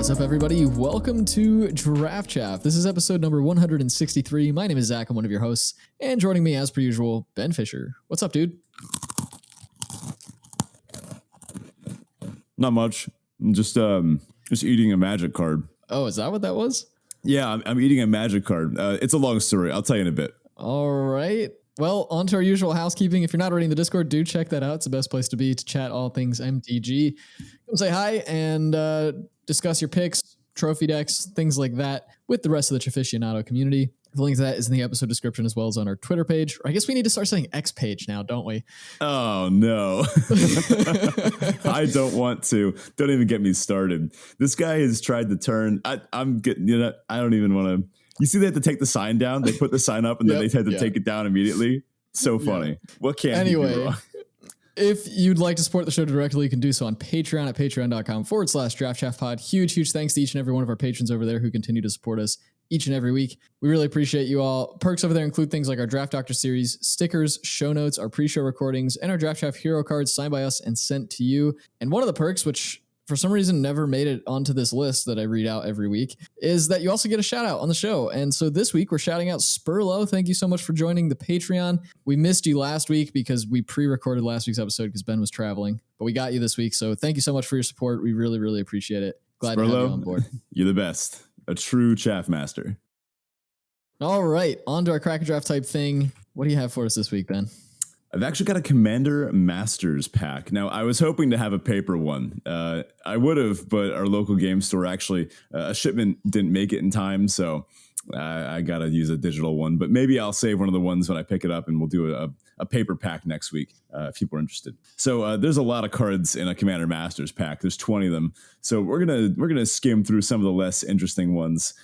What's up, everybody? Welcome to Draft Chaff. This is episode number 163. My name is Zach. I'm one of your hosts. And joining me, as per usual, Ben Fisher. What's up, dude? Not much. I'm just eating a magic card. Oh, is that what that was? Yeah, I'm eating a magic card. It's a long story. I'll tell you in a bit. All right. Well, on to our usual housekeeping. If you're not already in the Discord, do check that out. It's the best place to be to chat all things MTG. Come say hi and discuss your picks, trophy decks, things like that with the rest of the Chaficionado community. The link to that is in the episode description as well as on our Twitter page. Or I guess we need to start saying X page now, don't we? Oh, no. I don't want to. Don't even get me started. This guy has tried to turn. I'm getting, I don't even want to. You see, they have to take the sign down. They put the sign up and then they had to take it down immediately. So funny. Yeah. What can't he do wrong? If you'd like to support the show directly, you can do so on Patreon at patreon.com/DraftChaffPod. Huge thanks to each and every one of our patrons over there who continue to support us each and every week. We really appreciate you all. Perks over there include things like our Draft Doctor series, stickers, show notes, our pre-show recordings, and our Draft Chaff hero cards signed by us and sent to you. And one of the perks, which for some reason never made it onto this list that I read out every week, is that you also get a shout out on the show. And so this week we're shouting out Spurlow. Thank you so much for joining the Patreon. We missed you last week because we pre-recorded last week's episode because Ben was traveling, but we got you this week. So thank you so much for your support. We really appreciate it. Glad Spurlow, to have you on board. You're the best. A true chaff master. All right, on to our Cracker Draft type thing. What do you have for us this week, Ben? I've actually got a Commander Masters pack. Now, I was hoping to have a paper one. I would have, but our local game store actually, a shipment didn't make it in time, so I got to use a digital one. But maybe I'll save one of the ones when I pick it up, and we'll do a paper pack next week if people are interested. So there's a lot of cards in a Commander Masters pack. There's 20 of them. So we're gonna skim through some of the less interesting ones.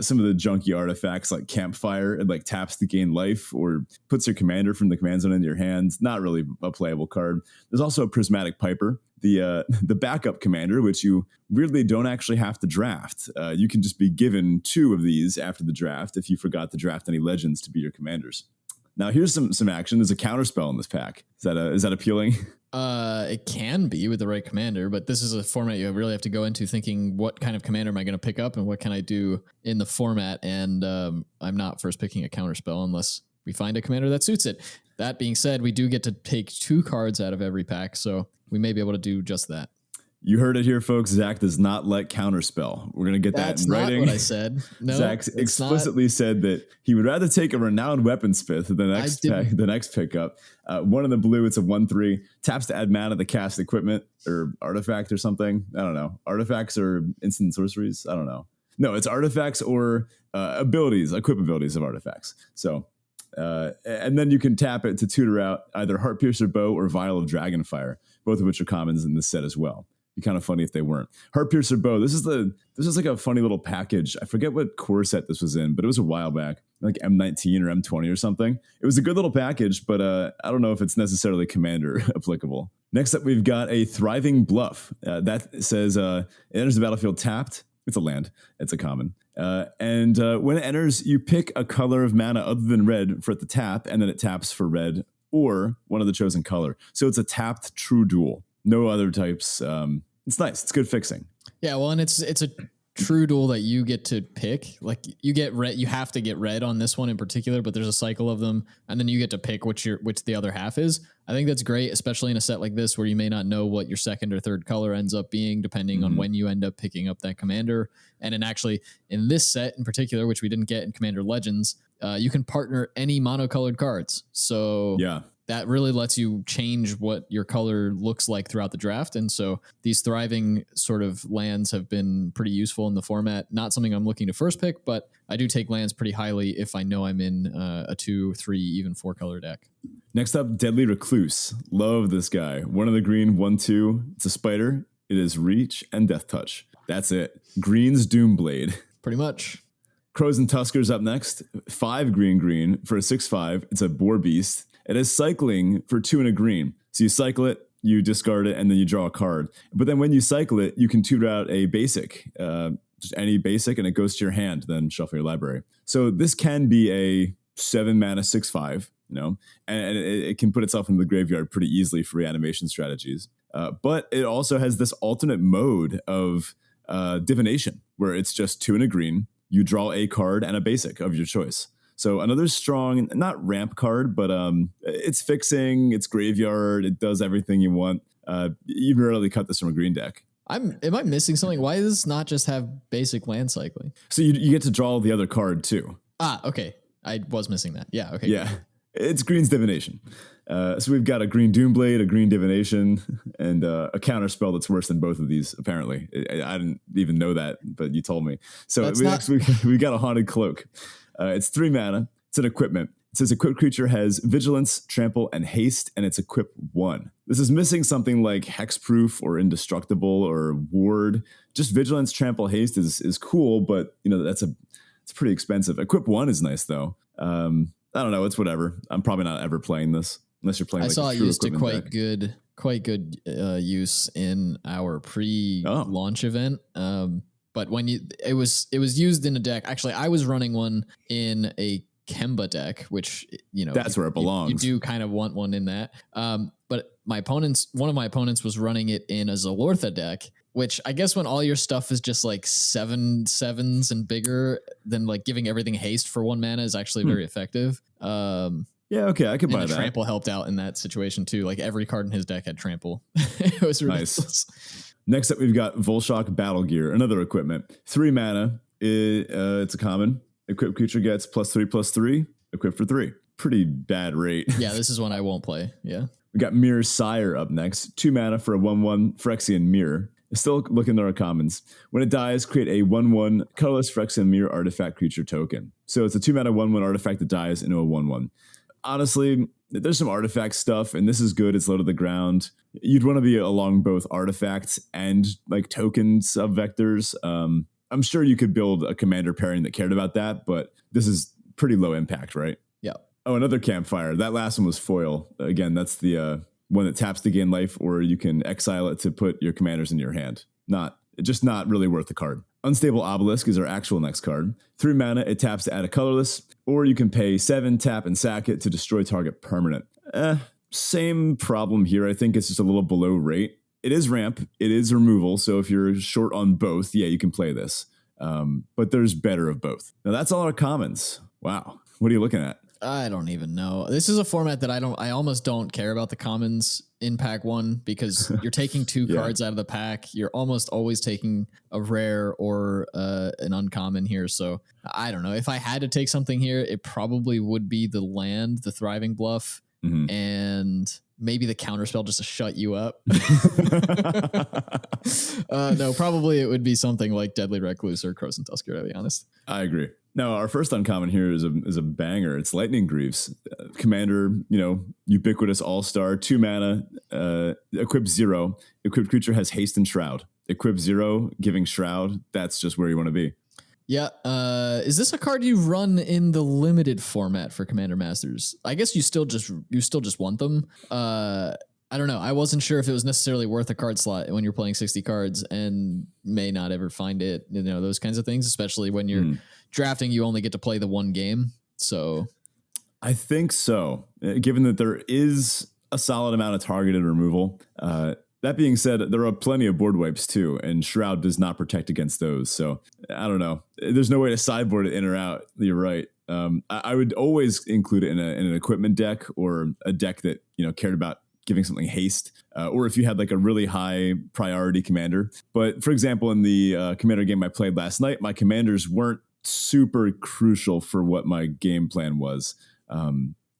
Some of the junky artifacts like Campfire, it like taps to gain life or puts your commander from the command zone into your hands. Not really a playable card. There's also a Prismatic Piper, the backup commander, which you weirdly don't actually have to draft. You can just be given 2 of these after the draft if you forgot to draft any legends to be your commanders. Now here's some action. There's a counterspell in this pack. Is that appealing? It can be with the right commander, but this is a format you really have to go into thinking, what kind of commander am I going to pick up and what can I do in the format? And I'm not first picking a counterspell unless we find a commander that suits it. That being said, we do get to take 2 cards out of every pack, so we may be able to do just that. You heard it here, folks. Zach does not let counterspell. We're going to get that in writing. That's not what I said. No, Zach explicitly said that he would rather take a Renowned Weaponsmith the next pickup. One in the blue, it's a 1/3. Taps to add mana to cast equipment or artifact or something. I don't know. Artifacts or instant sorceries? I don't know. No, it's artifacts or equip abilities of artifacts. So, and then you can tap it to tutor out either Heartpiercer Bow or Vial of Dragonfire, both of which are commons in this set as well. Be kind of funny if they weren't. Heartpiercer Bow. This is like a funny little package. I forget what core set this was in, but it was a while back, like M19 or M20 or something. It was a good little package, but I don't know if it's necessarily commander applicable. Next up, we've got a Thriving Bluff. That says it enters the battlefield tapped. It's a land. It's a common. And when it enters, you pick a color of mana other than red for it to tap, and then it taps for red or one of the chosen color. So it's a tapped true duel. No other types. It's nice. It's good fixing. Yeah, well, and it's a true duel that you get to pick. Like you get red, you have to get red on this one in particular, but there's a cycle of them, and then you get to pick which the other half is. I think that's great, especially in a set like this where you may not know what your second or third color ends up being, depending on when you end up picking up that commander. And in this set in particular, which we didn't get in Commander Legends, you can partner any monocolored cards. So yeah. That really lets you change what your color looks like throughout the draft. And so these thriving sort of lands have been pretty useful in the format. Not something I'm looking to first pick, but I do take lands pretty highly if I know I'm in a 2, 3, even 4 color deck. Next up, Deadly Recluse. Love this guy. 1 of the green, 1/2. It's a spider. It is reach and death touch. That's it. Green's Doomblade. Pretty much. Crows and Tuskers up next. 5 green for a 6/5. It's a boar beast. It is cycling for 2 and a green. So you cycle it, you discard it, and then you draw a card. But then when you cycle it, you can tutor out a basic, just any basic, and it goes to your hand, then shuffle your library. So this can be a 7 mana 6/5, and it can put itself into the graveyard pretty easily for reanimation strategies. But it also has this alternate mode of Divination, where it's just 2 and a green. You draw a card and a basic of your choice. So another strong, not ramp card, but it's fixing, it's graveyard, it does everything you want. You can rarely cut this from a green deck. Am I missing something? Why does this not just have basic land cycling? So you get to draw the other card too. Okay. I was missing that. Yeah, okay. Yeah, it's green's Divination. So we've got a green Doomblade, a green Divination, and a counter spell that's worse than both of these, apparently. I didn't even know that, but you told me. So we got a Haunted Cloak. It's 3 mana. It's an equipment. It says equipped creature has Vigilance, Trample, and Haste, and it's equip 1. This is missing something like Hexproof or Indestructible or Ward. Just Vigilance, Trample, Haste is cool, but it's pretty expensive. Equip 1 is nice though. I don't know. It's whatever. I'm probably not ever playing this unless you're playing. I saw it used to quite good use in our pre-launch event. But when it was used in a deck. Actually, I was running one in a Kemba deck, which that's where it belongs. You do kind of want one in that. But one of my opponents was running it in a Zalortha deck, which I guess when all your stuff is just like 7/7s and bigger, then like giving everything haste for 1 mana is actually very effective. Yeah, okay, I could buy that. Trample helped out in that situation too. Like every card in his deck had trample. It was ridiculous. Nice. Next up, we've got Volshock Battle Gear, another equipment. 3 mana. It's a common. Equipped creature gets +3/+3. Equipped for 3. Pretty bad rate. Yeah, this is one I won't play. Yeah. We got Mirror Sire up next. 2 mana for a 1/1 Phyrexian Mirror. Still looking at our commons. When it dies, create a 1/1 colorless Phyrexian Mirror artifact creature token. So it's a 2 mana 1/1 artifact that dies into a 1/1. Honestly, there's some artifact stuff, and this is good. It's low to the ground. You'd want to be along both artifacts and like tokens of vectors. I'm sure you could build a commander pairing that cared about that, but this is pretty low impact, right? Yeah. Oh, another Campfire. That last one was foil. Again, that's the one that taps to gain life, or you can exile it to put your commanders in your hand. Not really worth the card. Unstable Obelisk is our actual next card. 3 mana, it taps to add a colorless, or you can pay 7, tap, and sack it to destroy target permanent. Same problem here. I think it's just a little below rate. It is ramp, it is removal, so if you're short on both, yeah, you can play this. But there's better of both. Now that's all our commons. Wow. What are you looking at? I don't even know. This is a format that I almost don't care about the commons in pack 1 because you're taking 2 cards out of the pack. You're almost always taking a rare or an uncommon here. So I don't know. If I had to take something here, it probably would be the land, the Thriving Bluff, and maybe the counterspell just to shut you up. No, probably it would be something like Deadly Recluse or Croson Tusker, to be honest. I agree. Now, our first uncommon here is a banger. It's Lightning Greaves. Commander, ubiquitous all-star, 2 mana, equip 0. Equipped creature has haste and shroud. Equip 0, giving shroud. That's just where you want to be. Yeah. Is this a card you run in the limited format for Commander Masters? I guess you still just want them. I don't know. I wasn't sure if it was necessarily worth a card slot when you're playing 60 cards and may not ever find it, those kinds of things, especially when you're drafting, you only get to play the 1 game. So I think so, given that there is a solid amount of targeted removal. That being said, there are plenty of board wipes too, and Shroud does not protect against those. So I don't know. There's no way to sideboard it in or out. You're right. I would always include it in an equipment deck or a deck that cared about giving something haste, or if you had like a really high priority commander. But for example, in the commander game I played last night, my commanders weren't super crucial for what my game plan was.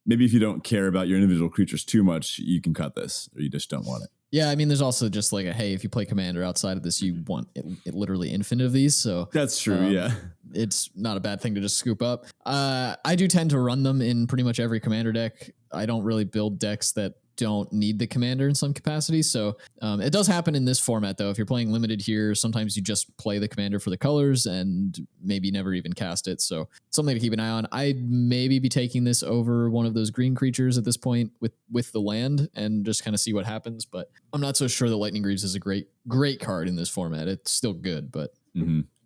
Maybe if you don't care about your individual creatures too much, you can cut this, or you just don't want it. Yeah, I mean, there's also just like hey, if you play commander outside of this, you want it literally infinite of these. So that's true. Yeah, it's not a bad thing to just scoop up. I do tend to run them in pretty much every commander deck. I don't really build decks that don't need the commander in some capacity. So it does happen in this format, though. If you're playing limited here, sometimes you just play the commander for the colors and maybe never even cast it. So something to keep an eye on. I'd maybe be taking this over one of those green creatures at this point with the land and just kind of see what happens. But I'm not so sure that Lightning Greaves is a great card in this format. It's still good, but...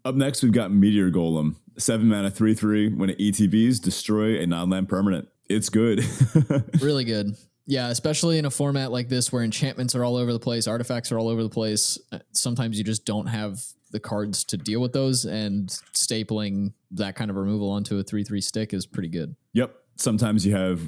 Up next, we've got Meteor Golem. 7 mana, 3/3. When it ETBs, destroy a non-land permanent. It's good. Really good. Yeah, especially in a format like this where enchantments are all over the place, artifacts are all over the place. Sometimes you just don't have the cards to deal with those, and stapling that kind of removal onto a 3/3 stick is pretty good. Yep. Sometimes you have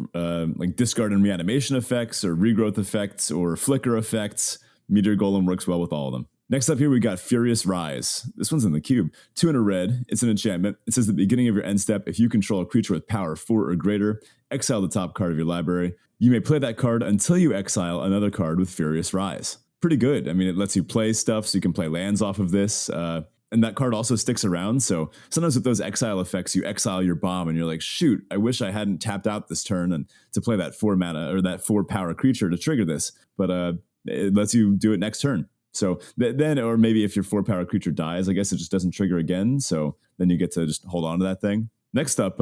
like discard and reanimation effects or regrowth effects or flicker effects. Meteor Golem works well with all of them. Next up here, we got Furious Rise. This one's in the cube. 2 and a red. It's an enchantment. It says at the beginning of your end step, if you control a creature with power 4 or greater, exile the top card of your library. You may play that card until you exile another card with Furious Rise. Pretty good. I mean, it lets you play stuff, so you can play lands off of this. And that card also sticks around. So sometimes with those exile effects, you exile your bomb and you're like, shoot, I wish I hadn't tapped out this turn and to play that 4 mana or that 4 power creature to trigger this. But it lets you do it next turn. So then, or maybe if your 4 power creature dies, I guess it just doesn't trigger again. So then you get to just hold on to that thing. Next up,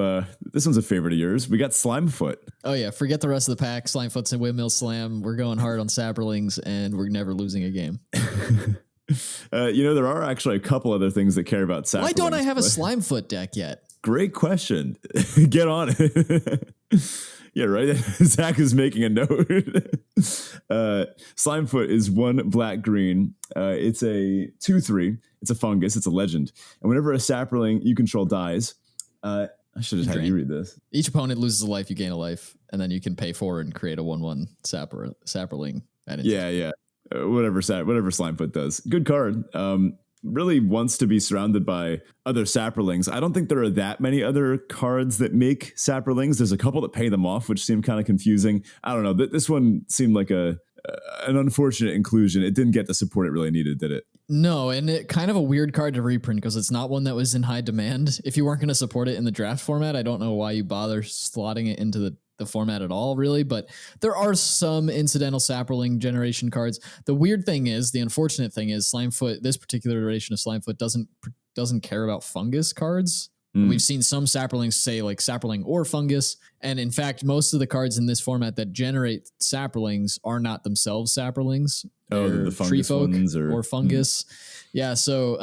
this one's a favorite of yours. We got Slimefoot. Oh yeah, forget the rest of the pack. Slimefoot's a windmill slam. We're going hard on Saprolings, and we're never losing a game. There are actually a couple other things that care about Saprolings. Why don't I have a Slimefoot deck yet? Great question. Get on it. Yeah, right. Zach is making a note. Slimefoot is 1 black green. It's a 2/3. It's a fungus. It's a legend. And whenever a sapling you control dies, I should have had you read this. Each opponent loses a life, you gain a life, and then you can pay 4 and create a 1/1 sapling. Yeah. Whatever Slimefoot does. Good card. Really wants to be surrounded by other saprolings. I don't think there are that many other cards that make saprolings. There's a couple that pay them off, which seem kind of confusing. I don't know. This one seemed like an unfortunate inclusion. It didn't get the support it really needed, did it? No, and it kind of a weird card to reprint because it's not one that was in high demand. If you weren't going to support it in the draft format, I don't know why you bother slotting it into the format at all, really, but there are some incidental Saproling generation cards. The weird thing is, the unfortunate thing is, Slimefoot, this particular iteration of Slimefoot doesn't care about fungus cards. We've seen some Saprolings say like Saproling or fungus, and in fact, most of the cards in this format that generate Saprolings are not themselves Saprolings. Oh, the fungus Treefolk ones or fungus. Yeah, so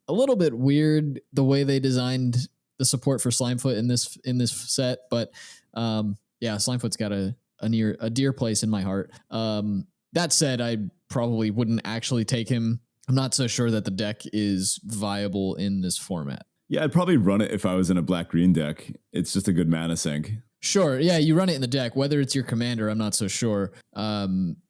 a little bit weird the way they designed the support for Slimefoot in this set, but yeah, Slimefoot's got a dear place in my heart. That said, I probably wouldn't actually take him. I'm not so sure that the deck is viable in this format. Yeah, I'd probably run it if I was in a black-green deck. It's just a good mana sink. Sure, yeah, you run it in the deck. Whether it's your commander, I'm not so sure.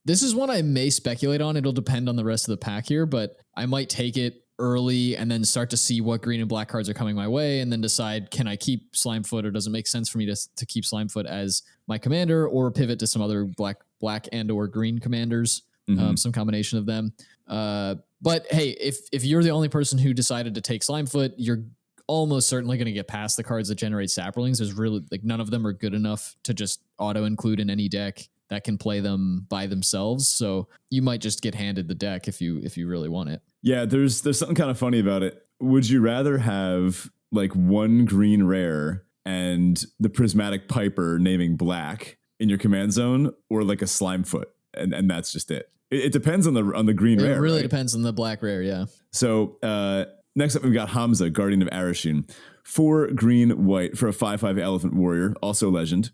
This is one I may speculate on. It'll depend on the rest of the pack here, but I might take it early and then start to see what green and black cards are coming my way and then decide, can I keep Slimefoot or does it make sense for me to keep Slimefoot as my commander or pivot to some other black and or green commanders, some combination of them. But hey, if you're the only person who decided to take Slimefoot, you're almost certainly going to get past the cards that generate Saprolings. There's really like none of them are good enough to just auto include in any deck that can play them by themselves. So you might just get handed the deck if you really want it. Yeah, there's something kind of funny about it. Would you rather have like 1 green rare and the Prismatic Piper naming black in your command zone, or like a Slimefoot and that's just it? It depends on the green rare. It really right? depends on the black rare, yeah. So next up, we've got Hamza, Guardian of Arashun. 4 green, white for a 5/5 Elephant Warrior, also legend.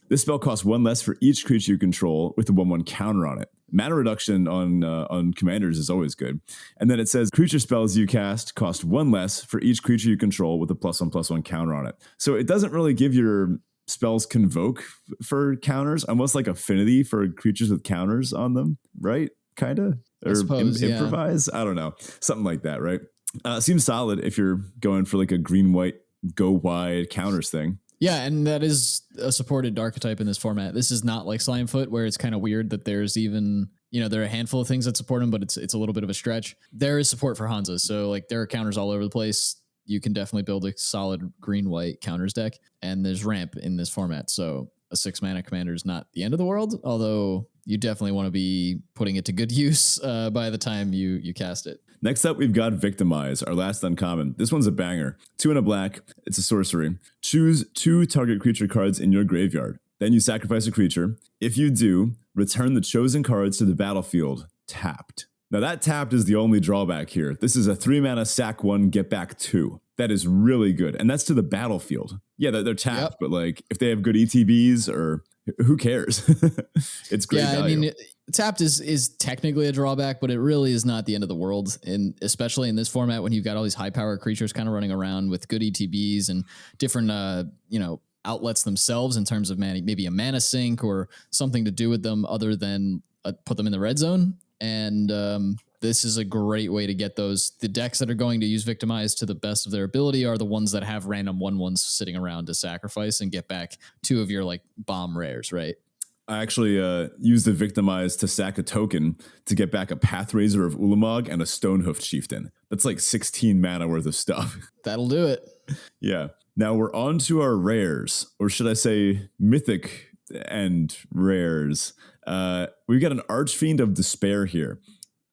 This spell costs 1 less for each creature you control with a 1/1 counter on it. Mana reduction on commanders is always good. And then it says creature spells you cast cost 1 less for each creature you control with a +1/+1 counter on it. So it doesn't really give your spells convoke for counters, almost like affinity for creatures with counters on them, right? Kind of? Or improvise? I don't know. Something like that, right? Seems solid if you're going for like a green-white go wide counters thing. Yeah, and that is a supported archetype in this format. This is not like Slimefoot, where it's kind of weird that there's even, there are a handful of things that support him, but it's a little bit of a stretch. There is support for Hanzo, so like there are counters all over the place. You can definitely build a solid green-white counters deck, and there's ramp in this format, so a 6-mana commander is not the end of the world, although you definitely want to be putting it to good use by the time you cast it. Next up, we've got Victimize, our last uncommon. This one's a banger. 2 and a black. It's a sorcery. Choose 2 target creature cards in your graveyard. Then you sacrifice a creature. If you do, return the chosen cards to the battlefield, tapped. Now that tapped is the only drawback here. This is a 3-mana sack 1, get back 2. That is really good. And that's to the battlefield. Yeah, they're tapped, but like if they have good ETBs or who cares? It's great value. I mean, tapped is technically a drawback, but it really is not the end of the world. And especially in this format, when you've got all these high power creatures kind of running around with good ETBs and different, outlets themselves in terms of maybe a mana sink or something to do with them other than put them in the red zone. And this is a great way to get those. The decks that are going to use Victimize to the best of their ability are the ones that have random 1/1s sitting around to sacrifice and get back 2 of your like bomb rares, right? I actually used the Victimize to sack a token to get back a Pathraiser of Ulamog and a Stonehoofed Chieftain. That's like 16 mana worth of stuff. That'll do it. Yeah. Now we're on to our rares, or should I say mythic and rares. We've got an Archfiend of Despair here.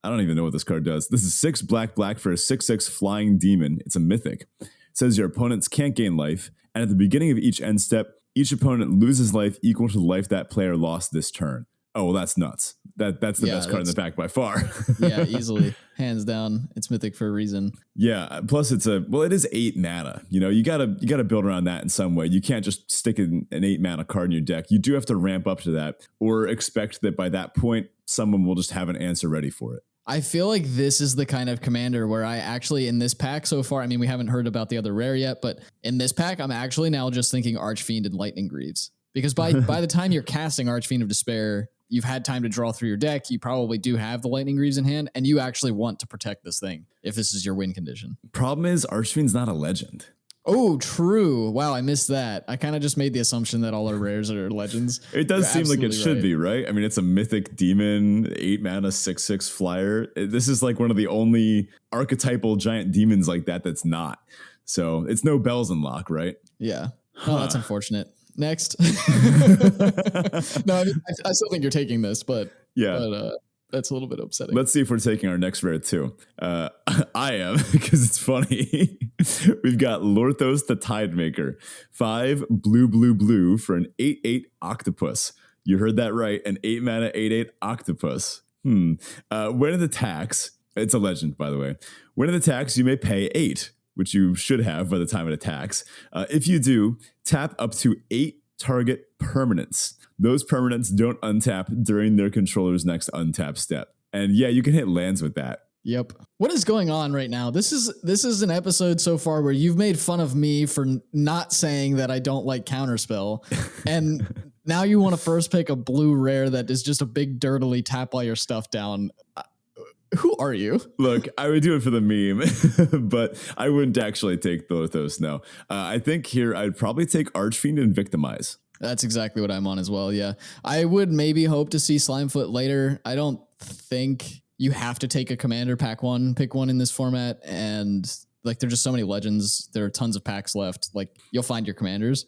I don't even know what this card does. This is 6 black for a 6/6 flying demon. It's a mythic. It says your opponents can't gain life, and at the beginning of each end step, each opponent loses life equal to the life that player lost this turn. Oh, well, that's nuts. That's the best card in the pack by far. Yeah, easily. Hands down. It's mythic for a reason. Yeah. Plus it is 8 mana. You gotta build around that in some way. You can't just stick an 8 mana card in your deck. You do have to ramp up to that or expect that by that point, someone will just have an answer ready for it. I feel like this is the kind of commander where I actually, in this pack so far, I mean, we haven't heard about the other rare yet, but in this pack, I'm actually now just thinking Archfiend and Lightning Greaves. Because by the time you're casting Archfiend of Despair, you've had time to draw through your deck. You probably do have the Lightning Greaves in hand, and you actually want to protect this thing if this is your win condition. Problem is, Archfiend's not a legend. Oh, true. Wow, I missed that. I kind of just made the assumption that all our rares are legends. It does seem like it should be, right? I mean, it's a mythic demon, 8 mana, 6/6 flyer. This is like one of the only archetypal giant demons like that that's not. So it's no bells and lock, right? Yeah. Oh, that's unfortunate. Next. No, I mean, I still think you're taking this, but that's a little bit upsetting. Let's see if we're taking our next rare too. I am, because it's funny. We've got Lorthos the Tidemaker. 5 blue for an 8/8 octopus. You heard that right. An 8 mana 8/8 octopus. When it attacks, it's a legend, by the way. When it attacks, you may pay 8, which you should have by the time it attacks. If you do, tap up to 8 target permanents. Those permanents don't untap during their controller's next untap step. And yeah, you can hit lands with that. Yep. What is going on right now? This is an episode so far where you've made fun of me for not saying that I don't like Counterspell. And now you want to first pick a blue rare that is just a big dirtily tap all your stuff down. Who are you? Look, I would do it for the meme, but I wouldn't actually take Lorthos, no. I think here I'd probably take Archfiend and Victimize. That's exactly what I'm on as well, yeah. I would maybe hope to see Slimefoot later. I don't think you have to take a commander pick one in this format, and like there's just so many legends. There are tons of packs left. Like you'll find your commanders.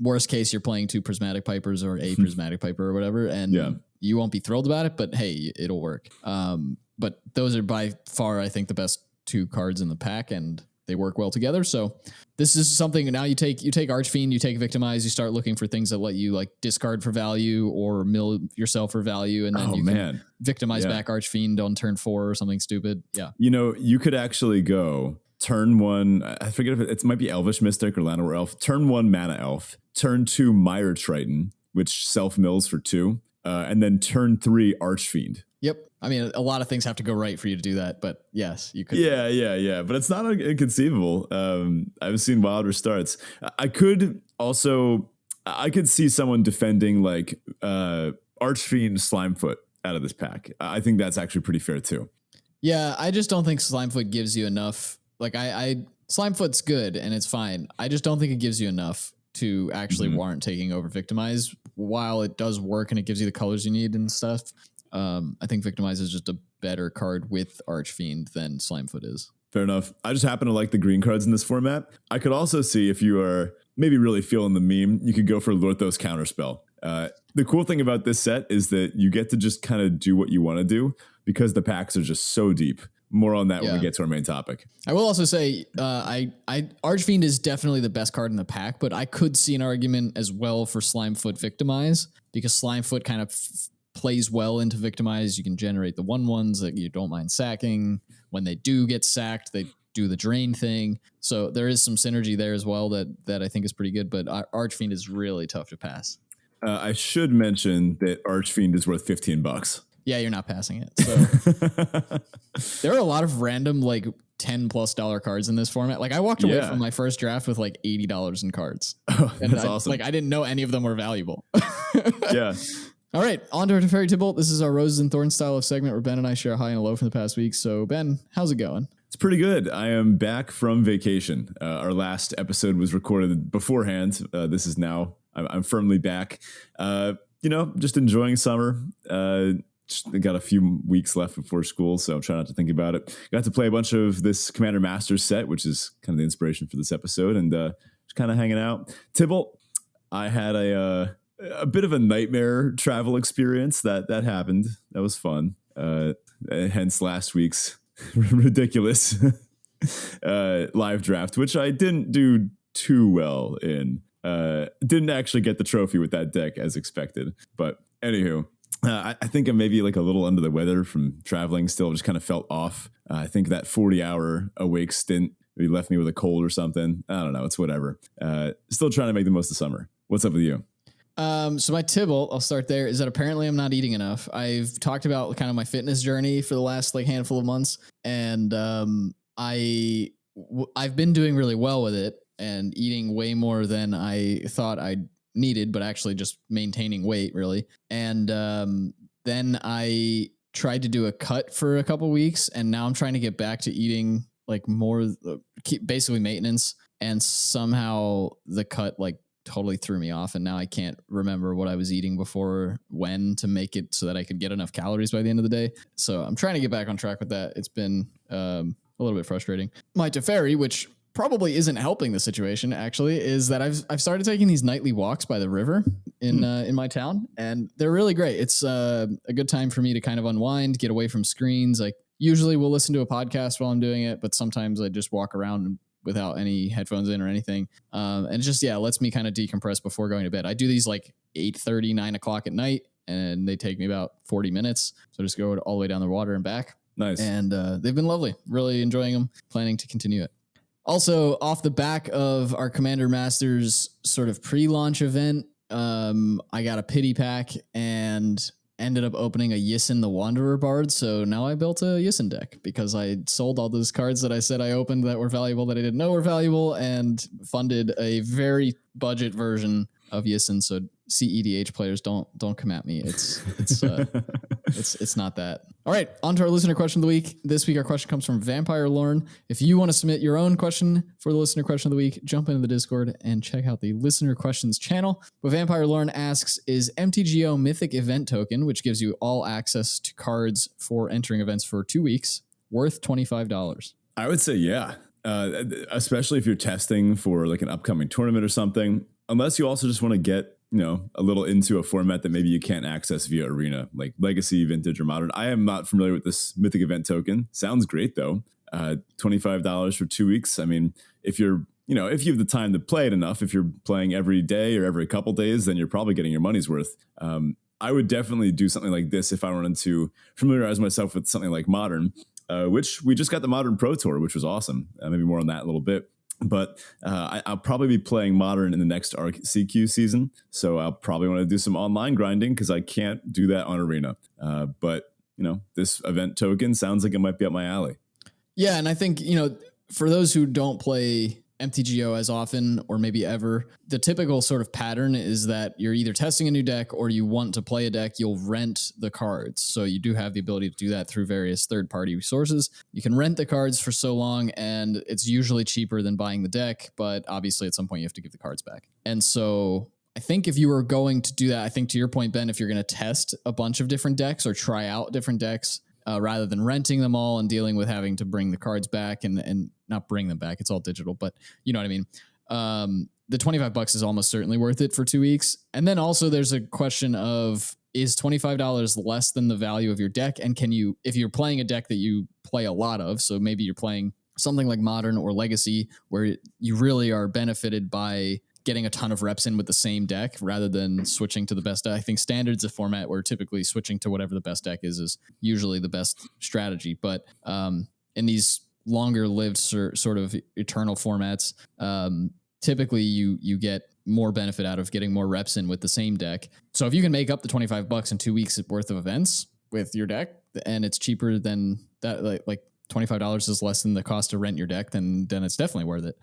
Worst case, you're playing 2 Prismatic Pipers or a Prismatic Piper or whatever, and you won't be thrilled about it, but hey, it'll work. But those are by far, I think, the best 2 cards in the pack, and they work well together. So this is something now you take Archfiend, you take Victimize, you start looking for things that let you like discard for value or mill yourself for value. And then can Victimize back Archfiend on turn 4 or something stupid. Yeah. You could actually go turn 1. I forget if it might be Elvish Mystic or Llanowar Elf. Turn 1 Mana Elf, turn 2 Mire Triton, which self mills for 2. And then turn 3 Archfiend. Yep. I mean, a lot of things have to go right for you to do that, but yes, you could. Yeah. But it's not inconceivable. I've seen wilder starts. I could see someone defending like Archfiend Slimefoot out of this pack. I think that's actually pretty fair too. Yeah, I just don't think Slimefoot gives you enough. Like Slimefoot's good and it's fine. I just don't think it gives you enough to actually warrant taking over Victimize. While it does work and it gives you the colors you need and stuff, I think Victimize is just a better card with Archfiend than Slimefoot is. Fair enough. I just happen to like the green cards in this format. I could also see if you are maybe really feeling the meme, you could go for Lorthos Counterspell. The cool thing about this set is that you get to just kind of do what you want to do because the packs are just so deep. More on that when we get to our main topic. I will also say, Archfiend is definitely the best card in the pack, but I could see an argument as well for Slimefoot Victimize because Slimefoot kind of plays well into Victimize. You can generate the 1/1s that you don't mind sacking. When they do get sacked, they do the drain thing. So there is some synergy there as well that I think is pretty good, but Archfiend is really tough to pass. I should mention that Archfiend is worth $15. Yeah, you're not passing it. So there are a lot of random like $10+ cards in this format. Like I walked away from my first draft with like $80 in cards. Oh, that's awesome. Like I didn't know any of them were valuable. Yeah. All right, on to Teferi Tybalt. This is our Roses and Thorns style of segment where Ben and I share a high and a low from the past week. So Ben, how's it going? It's pretty good. I am back from vacation. Our last episode was recorded beforehand. This is now, I'm firmly back. Just enjoying summer. Got a few weeks left before school, so I'm trying not to think about it. Got to play a bunch of this Commander Masters set, which is kind of the inspiration for this episode, and just kind of hanging out. Tybalt, I had a bit of a nightmare travel experience that happened. That was fun. Hence last week's ridiculous live draft, which I didn't do too well in. Didn't actually get the trophy with that deck as expected. But anywho, I think I'm maybe like a little under the weather from traveling still. Just kind of felt off. I think that 40-hour awake stint maybe left me with a cold or something. I don't know. It's whatever. Still trying to make the most of summer. What's up with you? So my Tybalt, I'll start there, is that apparently I'm not eating enough. I've talked about kind of my fitness journey for the last like handful of months, and I've been doing really well with it and eating way more than I thought I needed, but actually just maintaining weight really. And then I tried to do a cut for a couple weeks, and now I'm trying to get back to eating like more, basically maintenance, and somehow the cut like totally threw me off, and now I can't remember what I was eating before when to make it so that I could get enough calories by the end of the day. So I'm trying to get back on track with that. It's been a little bit frustrating. My Teferi, which probably isn't helping the situation actually, is that I've started taking these nightly walks by the river in my town, and they're really great. It's a good time for me to kind of unwind, get away from screens. Like usually we'll listen to a podcast while I'm doing it, but sometimes I just walk around without any headphones in or anything. And it just, lets me kind of decompress before going to bed. I do these like 8:30, 9 o'clock at night, and they take me about 40 minutes. So just go all the way down the water and back. Nice. And they've been lovely. Really enjoying them. Planning to continue it. Also, off the back of our Commander Masters sort of pre-launch event, I got a pity pack and ended up opening a Yisin the Wanderer Bard. So now I built a Yisin deck because I sold all those cards that I said I opened that were valuable that I didn't know were valuable, and funded a very budget version of Yisin. So CEDH players, don't come at me. It's not that. All right, on to our listener question of the week. This week our question comes from Vampire Lorne. If you want to submit your own question for the listener question of the week, jump into the Discord and check out the listener questions channel. But Vampire Lorne asks, is MTGO Mythic Event Token, which gives you all access to cards for entering events for 2 weeks, worth $25? I would say yeah. Especially if you're testing for like an upcoming tournament or something, unless you also just want to get a little into a format that maybe you can't access via Arena, like Legacy, Vintage, or Modern. I am not familiar with this Mythic Event Token. Sounds great though. $25 for 2 weeks. I mean, if you're, if you have the time to play it enough, if you're playing every day or every couple days, then you're probably getting your money's worth. I would definitely do something like this if I wanted to familiarize myself with something like Modern, which we just got the Modern Pro Tour, which was awesome. Maybe more on that in a little bit. But I'll probably be playing Modern in the next CQ season. So I'll probably want to do some online grinding because I can't do that on Arena. But, this event token sounds like it might be up my alley. Yeah, and I think, for those who don't play MTGO as often or maybe ever, the typical sort of pattern is that you're either testing a new deck or you want to play a deck, you'll rent the cards. So you do have the ability to do that through various third-party sources. You can rent the cards for so long, and it's usually cheaper than buying the deck, but obviously at some point you have to give the cards back. And so I think if you were going to do that, I think to your point, Ben, if you're going to test a bunch of different decks or try out different decks, rather than renting them all and dealing with having to bring the cards back and not bring them back, it's all digital, but you know what I mean? The $25 is almost certainly worth it for 2 weeks. And then also there's a question of, is $25 less than the value of your deck? And can you, if you're playing a deck that you play a lot of, so maybe you're playing something like Modern or Legacy, where you really are benefited by getting a ton of reps in with the same deck rather than switching to the best deck. I think Standard's a format where typically switching to whatever the best deck is usually the best strategy. But in these longer lived sort of eternal formats, typically you get more benefit out of getting more reps in with the same deck. So if you can make up the $25 in 2 weeks worth of events with your deck, and it's cheaper than that, like $25 is less than the cost to rent your deck, then it's definitely worth it.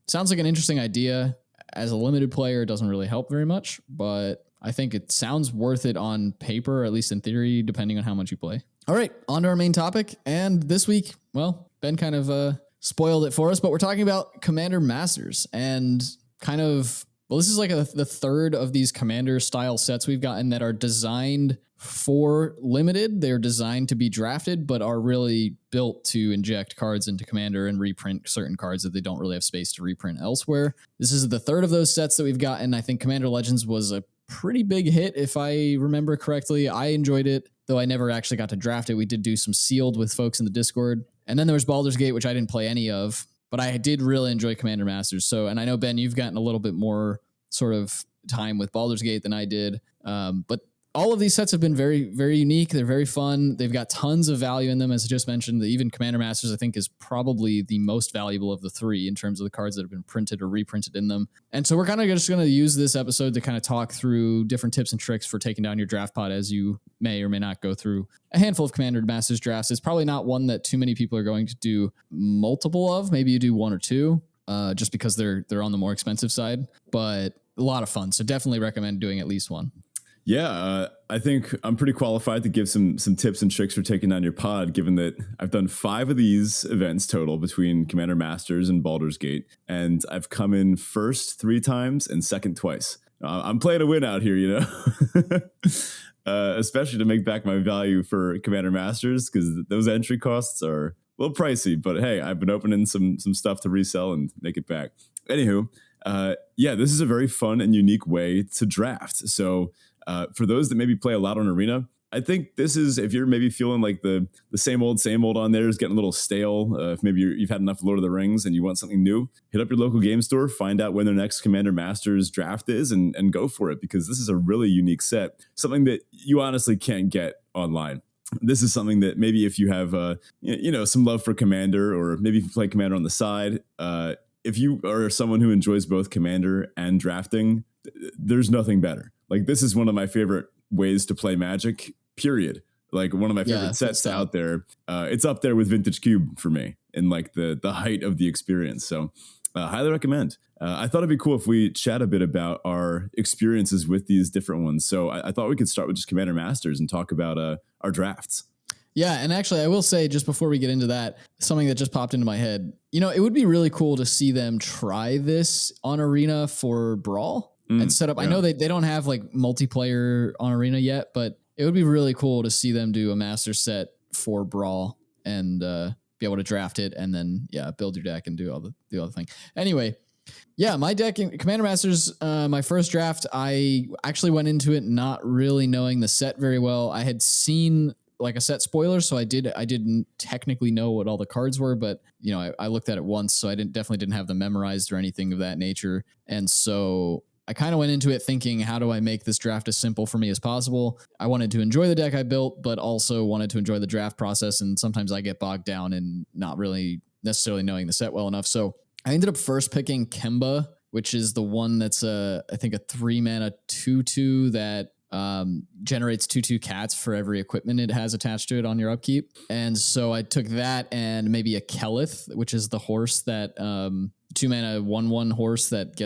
Sounds like an interesting idea. As a limited player, it doesn't really help very much, but I think it sounds worth it on paper, or at least in theory, depending on how much you play. All right, on to our main topic. And this week, well, Ben kind of spoiled it for us, but we're talking about Commander Masters and kind of, well, this is like the third of these Commander style sets we've gotten that are designed for limited. They're designed to be drafted, but are really built to inject cards into Commander and reprint certain cards that they don't really have space to reprint elsewhere. This is the third of those sets that we've gotten. I think Commander Legends was a pretty big hit, if I remember correctly. I enjoyed it, though I never actually got to draft it. We did do some sealed with folks in the Discord. And then there was Baldur's Gate, which I didn't play any of, but I did really enjoy Commander Masters. So, and I know, Ben, you've gotten a little bit more sort of time with Baldur's Gate than I did. But all of these sets have been very, very unique. They're very fun. They've got tons of value in them. As I just mentioned, even Commander Masters, I think, is probably the most valuable of the three in terms of the cards that have been printed or reprinted in them. And so we're kind of just going to use this episode to kind of talk through different tips and tricks for taking down your draft pot as you may or may not go through a handful of Commander Masters drafts. It's probably not one that too many people are going to do multiple of. Maybe you do one or two, just because they're on the more expensive side, but a lot of fun. So definitely recommend doing at least one. Yeah, I think I'm pretty qualified to give some tips and tricks for taking down your pod, given that I've done 5 of these events total between Commander Masters and Baldur's Gate, and I've come in first 3 times and second twice. I'm playing to win out here, you know, especially to make back my value for Commander Masters, because those entry costs are a little pricey. But hey, I've been opening some stuff to resell and make it back. Anywho, yeah, this is a very fun and unique way to draft. So for those that maybe play a lot on Arena, I think this is, if you're maybe feeling like the same old on there is getting a little stale, if maybe you've had enough Lord of the Rings and you want something new, hit up your local game store, find out when their next Commander Masters draft is, and go for it, because this is a really unique set, something that you honestly can't get online. This is something that maybe if you have some love for Commander, or maybe if you play Commander on the side, if you are someone who enjoys both Commander and drafting, there's nothing better. Like, this is one of my favorite ways to play Magic, period. Like, one of my favorite sets out there. It's up there with Vintage Cube for me in like the height of the experience. So highly recommend. I thought it'd be cool if we chat a bit about our experiences with these different ones. So I thought we could start with just Commander Masters and talk about our drafts. Yeah, and actually, I will say, just before we get into that, something that just popped into my head. You know, it would be really cool to see them try this on Arena for Brawl and set up. Yeah. I know they don't have like multiplayer on Arena yet, but it would be really cool to see them do a master set for Brawl and be able to draft it and then build your deck and do all the other thing. Anyway, yeah, my deck in Commander Masters, my first draft, I actually went into it not really knowing the set very well. I had seen like a set spoiler, so I didn't technically know what all the cards were, but you know, I looked at it once, so I definitely didn't have them memorized or anything of that nature. And so I kind of went into it thinking, how do I make this draft as simple for me as possible? I wanted to enjoy the deck I built, but also wanted to enjoy the draft process. And sometimes I get bogged down in not really necessarily knowing the set well enough. So I ended up first picking Kemba, which is the one that's I think a 3-mana 2/2 that generates 2/2 cats for every equipment it has attached to it on your upkeep. And so I took that and maybe a Kelith, which is the horse that 2-mana 1/1 horse that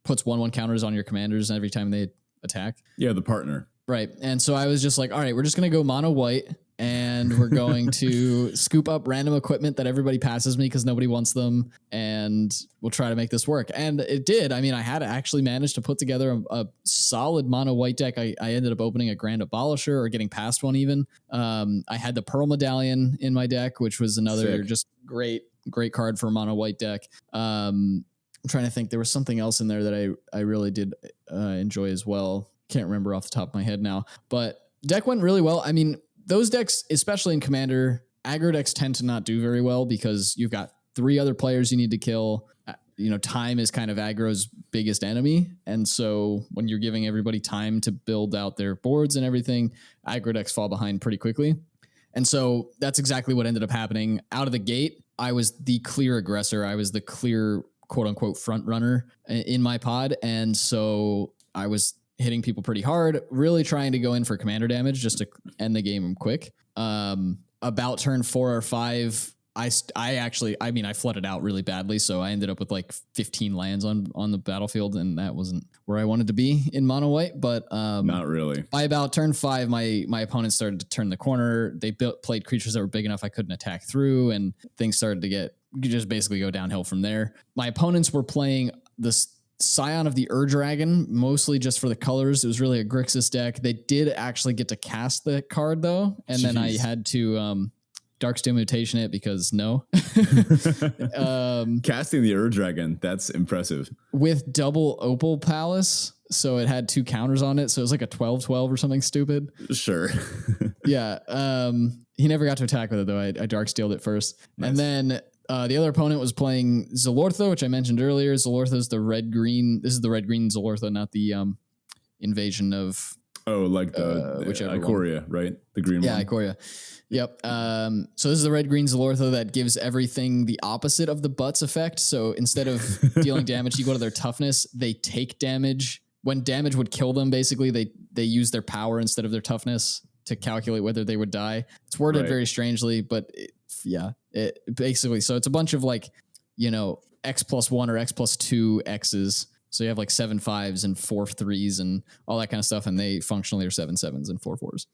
puts 1/1 counters on your commanders every time they attack. Yeah, the partner. Right. And so I was just like, all right, we're just going to go mono white and we're going to scoop up random equipment that everybody passes me because nobody wants them, and we'll try to make this work. And it did. I mean, I had actually managed to put together a solid mono white deck. I ended up opening a Grand Abolisher or getting past one even. I had the Pearl Medallion in my deck, which was another just great card for a mono white deck. I'm trying to think. There was something else in there that I really did enjoy as well. Can't remember off the top of my head now, but deck went really well. I mean, those decks, especially in Commander, aggro decks tend to not do very well because you've got 3 other players you need to kill. You know, time is kind of aggro's biggest enemy. And so when you're giving everybody time to build out their boards and everything, aggro decks fall behind pretty quickly. And so that's exactly what ended up happening. Out of the gate, I was the clear aggressor. I was the clear quote unquote front runner in my pod. And so I was hitting people pretty hard, really trying to go in for commander damage just to end the game quick. About turn 4 or 5, I flooded out really badly, so I ended up with like 15 lands on the battlefield, and that wasn't where I wanted to be in mono white. But not really. By about turn 5, my opponents started to turn the corner. They played creatures that were big enough I couldn't attack through, and things started to just basically go downhill from there. My opponents were playing this Scion of the Ur-Dragon, mostly just for the colors. It was really a Grixis deck. They did actually get to cast the card though, and then I had to Darksteel Mutation it because no. Casting the Ur-Dragon, that's impressive. With double Opal Palace, so it had 2 counters on it, so it was like a 12/12 or something stupid. Sure. Yeah. He never got to attack with it though. I Darksteeled it first. Nice. And then the other opponent was playing Zalortha, which I mentioned earlier. Zalortha is the red-green. This is the red-green Zalortha, not the invasion of... Oh, like the whichever Ikoria, right? The green one. Yeah, Ikoria. Yep. So this is the red-green Zalortha that gives everything the opposite of the Butts effect. So instead of dealing damage, you go to their toughness. They take damage. When damage would kill them, basically, they use their power instead of their toughness to calculate whether they would die. It's worded very strangely, but... It basically, so it's a bunch of like, X+1 or X+2 X's. So you have like 7 5s and 4 3s and all that kind of stuff. And they functionally are 7 7s and 4 4s.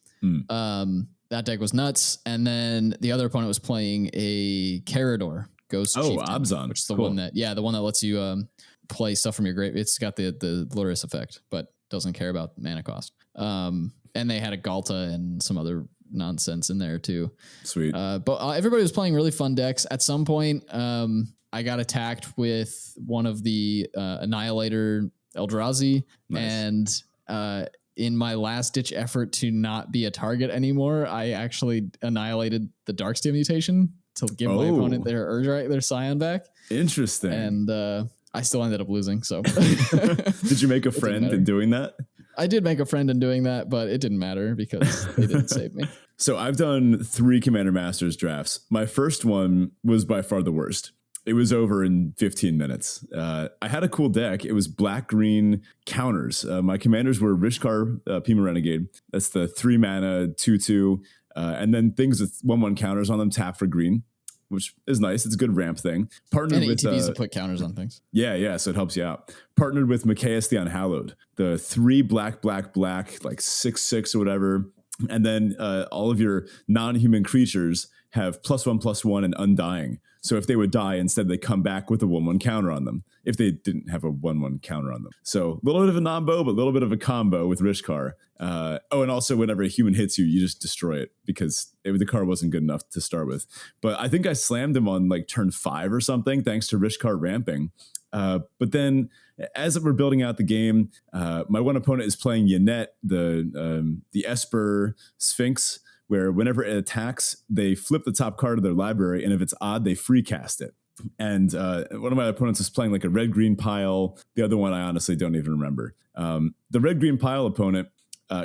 That deck was nuts. And then the other opponent was playing a Carador Ghost Chieftain, Abzan, which is the one that lets you play stuff from your grave. It's got the Luris effect, but doesn't care about mana cost. And they had a Galta and some other nonsense in there too. Sweet. But everybody was playing really fun decks. At some point, I got attacked with one of the Annihilator Eldrazi. Nice. And in my last ditch effort to not be a target anymore, I actually annihilated the Darksteel Mutation to give my opponent their Scion back. Interesting. And I still ended up losing. So did you make a friend in doing that? I did make a friend in doing that, but it didn't matter because they didn't save me. So I've done 3 Commander Masters drafts. My first one was by far the worst. It was over in 15 minutes. I had a cool deck. It was black-green counters. My commanders were Rishkar, Pima Renegade. That's the 3 mana, 2/2. And then things with 1/1 counters on them, tap for green, which is nice. It's a good ramp thing. Partnered and with ATBs to put counters on things. Yeah, so it helps you out. Partnered with Mikaeus the Unhallowed, the 3 black, like 6/6 or whatever. And then all of your non-human creatures have +1/+1 and Undying. So if they would die, instead they come back with a 1/1 counter on them if they didn't have a 1/1 counter on them. So a little bit of a non-bo, but a little bit of a combo with Rishkar. And also whenever a human hits you, you just destroy it because the card wasn't good enough to start with. But I think I slammed him on like turn 5 or something thanks to Rishkar ramping. But then as we're building out the game, my one opponent is playing Yannette, the Esper Sphinx, where whenever it attacks, they flip the top card of their library, and if it's odd, they free cast it. And one of my opponents is playing like a red-green pile. The other one I honestly don't even remember. The red-green pile opponent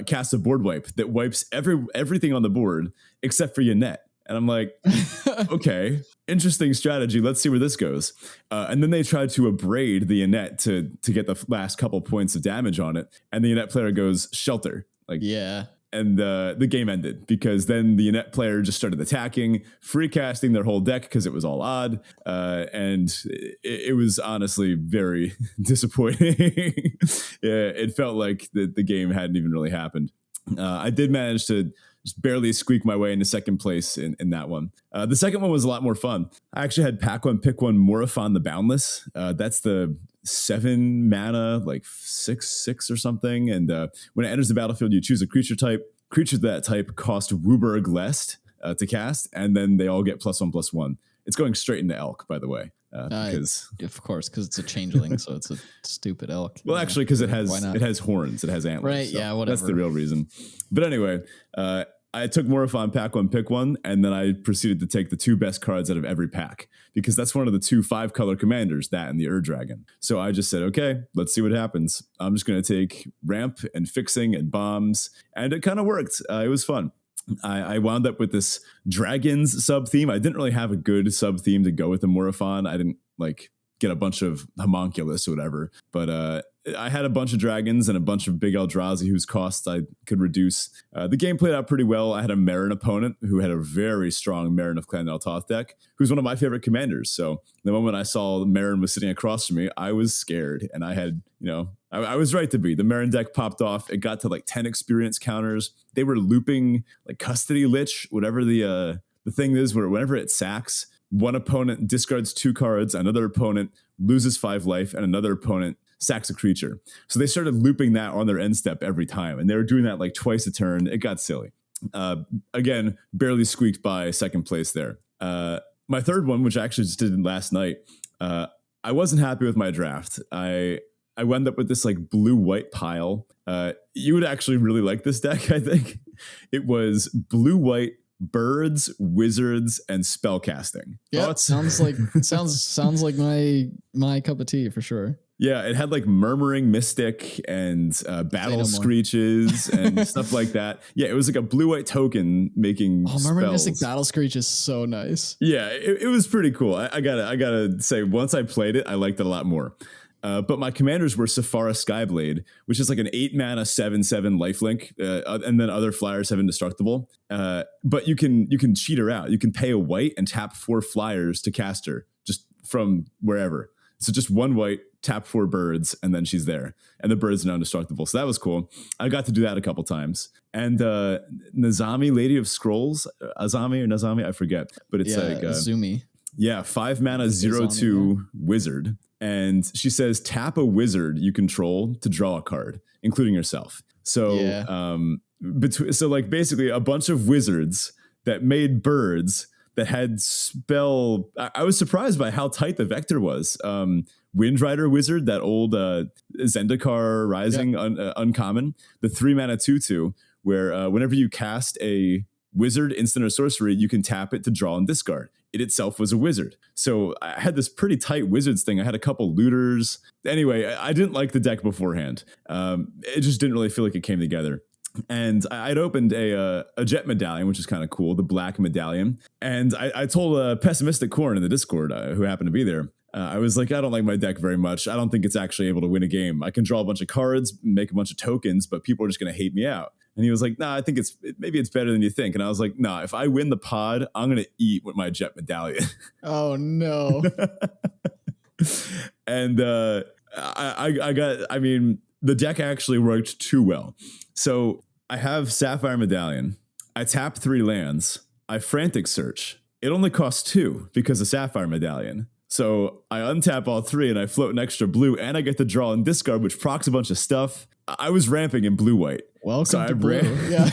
casts a board wipe that wipes everything on the board except for Yannette. And I'm like, okay, interesting strategy. Let's see where this goes. And then they tried to abrade the Yannette to get the last couple points of damage on it. And the Yannette player goes Shelter. And the game ended because then the Yannette player just started attacking, free casting their whole deck because it was all odd. And it was honestly very disappointing. It felt like the game hadn't even really happened. I did manage to just barely squeak my way into second place in that one. The second one was a lot more fun. I actually had pack one, pick one, Morophon the Boundless. That's the 7 mana, like 6/6 or something. And when it enters the battlefield, you choose a creature type. Creatures of that type cost Wooburg Lest to cast, and then they all get +1/+1. It's going straight into Elk, by the way. Because of course, because it's a changeling, so it's a stupid elk. Well, actually, because it has horns, it has antlers. Right? So yeah, whatever. That's the real reason. But anyway, I took Morophon pack one, pick one, and then I proceeded to take the 2 best cards out of every pack because that's one of the 2 5-color commanders, that and the Ur-Dragon. So I just said, okay, let's see what happens. I'm just going to take ramp and fixing and bombs, and it kind of worked. It was fun. I wound up with this dragons sub theme. I didn't really have a good sub theme to go with the Morophon. I didn't get a bunch of homunculus or whatever. But I had a bunch of dragons and a bunch of big Eldrazi whose costs I could reduce. The game played out pretty well. I had a Marin opponent who had a very strong Marin of Clan Neltoth deck, who's one of my favorite commanders. So the moment I saw Marin was sitting across from me, I was scared. And I had, I was right to be. The Marin deck popped off. It got to like 10 experience counters. They were looping like Custody Lich, whatever the thing is, where whenever it sacks, one opponent discards 2 cards, another opponent loses 5 life, and another opponent sacks a creature. So they started looping that on their end step every time, and they were doing that like twice a turn. It got silly. Again, barely squeaked by second place there. My third one, which I actually just did last night, I wasn't happy with my draft. I wound up with this like blue-white pile. You would actually really like this deck, I think. It was blue-white birds, wizards, and spellcasting. Yeah, sounds like my cup of tea for sure. Yeah, it had like Murmuring Mystic and Battle Screeches and stuff like that. Yeah, it was like a blue-white token making Murmuring spells. Mystic Battle Screech is so nice. Yeah, it was pretty cool. I gotta say, once I played it, I liked it a lot more. But my commanders were Sephara Skyblade, which is like an 8-mana 7/7 lifelink, and then other flyers have indestructible. But you can cheat her out. You can pay a white and tap 4 flyers to cast her just from wherever. So just 1 white, tap 4 birds, and then she's there. And the birds are now indestructible. So that was cool. I got to do that a couple times. And Nazami, Lady of Scrolls, Azami or Nazami, I forget. But it's like Azumi. Yeah, 5 mana 0/2 wizard. And she says, tap a wizard you control to draw a card, including yourself. So, so like basically a bunch of wizards that made birds that had spell. I was surprised by how tight the vector was. Windrider Wizard, that old Zendikar Rising uncommon, the 3 mana 2/2, where whenever you cast a wizard, instant, or sorcery, you can tap it to draw and discard. It itself was a wizard. So I had this pretty tight wizards thing. I had a couple looters. Anyway, I didn't like the deck beforehand. It just didn't really feel like it came together. And I'd opened a jet medallion, which is kind of cool, the black medallion. And I told Pessimistic Corn in the Discord, who happened to be there, I was like, I don't like my deck very much. I don't think it's actually able to win a game. I can draw a bunch of cards, make a bunch of tokens, but people are just going to hate me out. And he was like, nah, I think maybe it's better than you think. And I was like, nah, if I win the pod, I'm going to eat with my jet medallion. Oh, no. And the deck actually worked too well. So I have Sapphire Medallion. I tap 3 lands. I frantic search. It only costs 2 because of Sapphire Medallion. So I untap all 3 and I float an extra blue, and I get to draw and discard, which procs a bunch of stuff. I was ramping in blue-white. Welcome to blue. Yeah.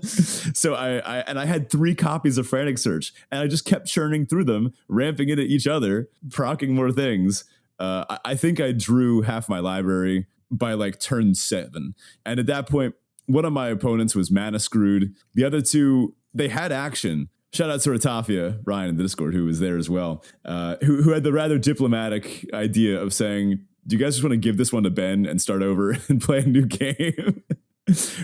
So I had 3 copies of Frantic Search, and I just kept churning through them, ramping into each other, procking more things. I think I drew half my library by like turn 7. And at that point, one of my opponents was mana screwed. The other 2, they had action. Shout out to Ratafia, Ryan in the Discord, who was there as well, who had the rather diplomatic idea of saying, do you guys just want to give this one to Ben and start over and play a new game?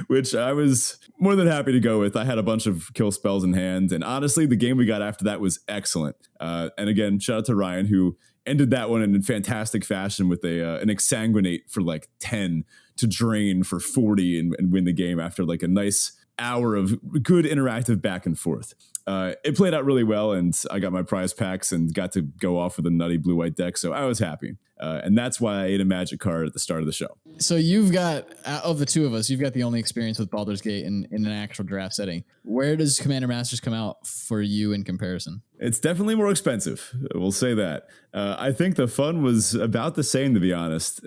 Which I was more than happy to go with. I had a bunch of kill spells in hand. And honestly, the game we got after that was excellent. And again, shout out to Ryan, who ended that one in fantastic fashion with an Exsanguinate for like 10 to drain for 40 and win the game after like a nice hour of good interactive back and forth. It played out really well, and I got my prize packs and got to go off with a nutty blue-white deck, so I was happy. And that's why I ate a magic card at the start of the show. So you've got, of the 2 of us, you've got the only experience with Baldur's Gate in an actual draft setting. Where does Commander Masters come out for you in comparison? It's definitely more expensive. We'll say that. I think the fun was about the same, to be honest.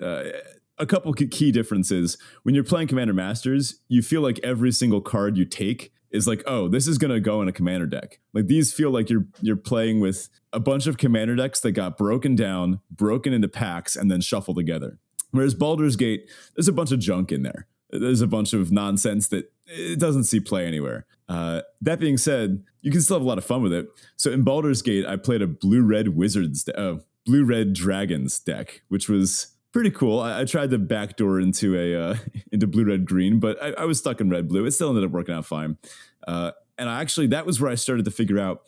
A couple key differences. When you're playing Commander Masters, you feel like every single card you take is like, oh, this is going to go in a commander deck. Like these feel like you're playing with a bunch of commander decks that got broken down, broken into packs, and then shuffled together. Whereas Baldur's Gate, there's a bunch of junk in there. There's a bunch of nonsense that it doesn't see play anywhere. That being said, you can still have a lot of fun with it. So in Baldur's Gate, I played a blue-red blue-red dragons deck, which was pretty cool. I tried to backdoor into into blue-red-green, but I was stuck in red-blue. It still ended up working out fine. And that was where I started to figure out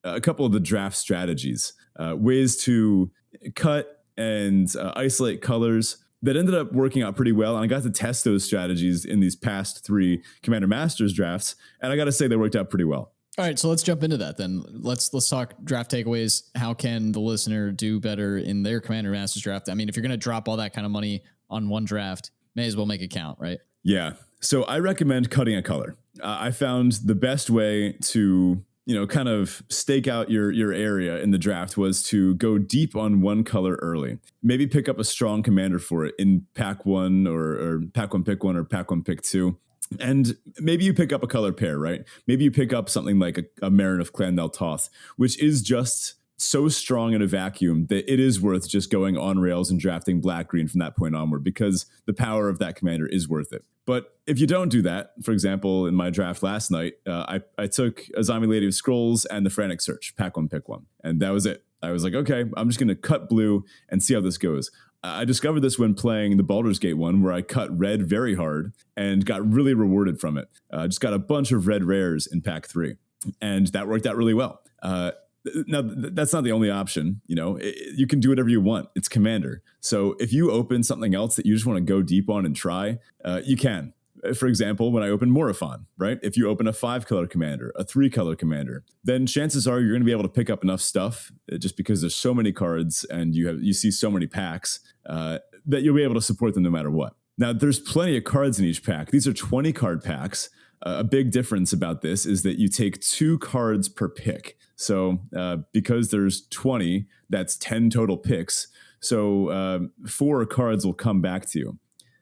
a couple of the draft strategies, ways to cut and isolate colors that ended up working out pretty well. And I got to test those strategies in these past 3 Commander Masters drafts. And I got to say they worked out pretty well. All right, so let's jump into that then. Let's talk draft takeaways. How can the listener do better in their Commander Masters draft? I mean, if you're going to drop all that kind of money on one draft, may as well make it count, right? Yeah. So I recommend cutting a color. I found the best way to, kind of stake out your area in the draft was to go deep on one color early. Maybe pick up a strong commander for it in pack 1 or pack 1 pick 1 or pack 1 pick 2. And maybe you pick up a color pair, right? Maybe you pick up something like a Marin of Clan Nel Toth, which is just so strong in a vacuum that it is worth just going on rails and drafting black-green from that point onward, because the power of that commander is worth it. But if you don't do that, for example, in my draft last night, I took a Zombie Lady of Scrolls and the Frantic Search, pack 1, pick 1. And that was it. I was like, okay, I'm just going to cut blue and see how this goes. I discovered this when playing the Baldur's Gate one, where I cut red very hard and got really rewarded from it. Just got a bunch of red rares in pack 3, and that worked out really well. Now, that's not the only option. You can do whatever you want. It's Commander. So if you open something else that you just want to go deep on and try, you can. For example, when I open Morophon, right? If you open a 5-color commander, a 3-color commander, then chances are you're going to be able to pick up enough stuff, just because there's so many cards and you see so many packs, that you'll be able to support them no matter what. Now, there's plenty of cards in each pack. These are 20 card packs. A big difference about this is that you take 2 cards per pick. So because there's 20, that's 10 total picks. So 4 cards will come back to you.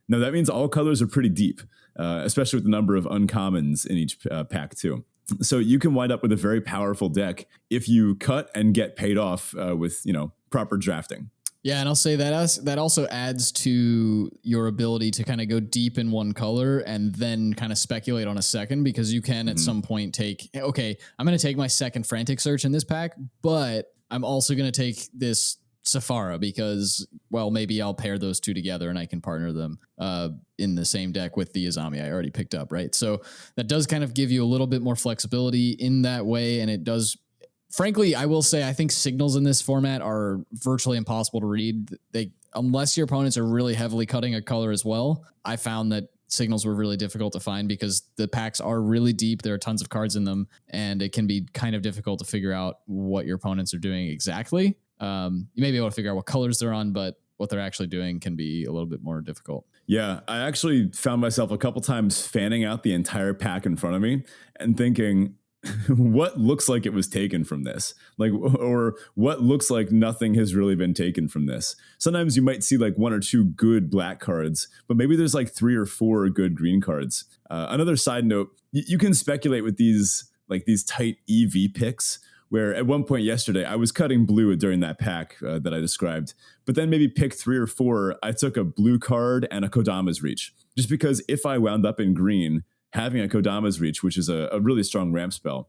Now, that means all colors are pretty deep, especially with the number of uncommons in each pack too. So you can wind up with a very powerful deck if you cut and get paid off with proper drafting. Yeah, and I'll say that also adds to your ability to kind of go deep in one color and then kind of speculate on a second, because you can at some point take, okay, I'm going to take my second Frantic Search in this pack, but I'm also going to take this Sephara because, well, maybe I'll pair those two together and I can partner them in the same deck with the Izami I already picked up, right? So that does kind of give you a little bit more flexibility in that way, and it does. Frankly, I will say I think signals in this format are virtually impossible to read. Unless your opponents are really heavily cutting a color as well. I found that signals were really difficult to find because the packs are really deep. There are tons of cards in them, and it can be kind of difficult to figure out what your opponents are doing exactly. You may be able to figure out what colors they're on, but what they're actually doing can be a little bit more difficult. Yeah, I actually found myself a couple times fanning out the entire pack in front of me and thinking, what looks like it was taken from this, or what looks like nothing has really been taken from this. Sometimes you might see like 1 or 2 good black cards, but maybe there's like 3 or 4 good green cards. Another side note, you can speculate with these tight EV picks, where at one point yesterday I was cutting blue during that pack that I described, but then maybe pick 3 or 4, I took a blue card and a Kodama's Reach, just because if I wound up in green, having a Kodama's Reach, which is a really strong ramp spell,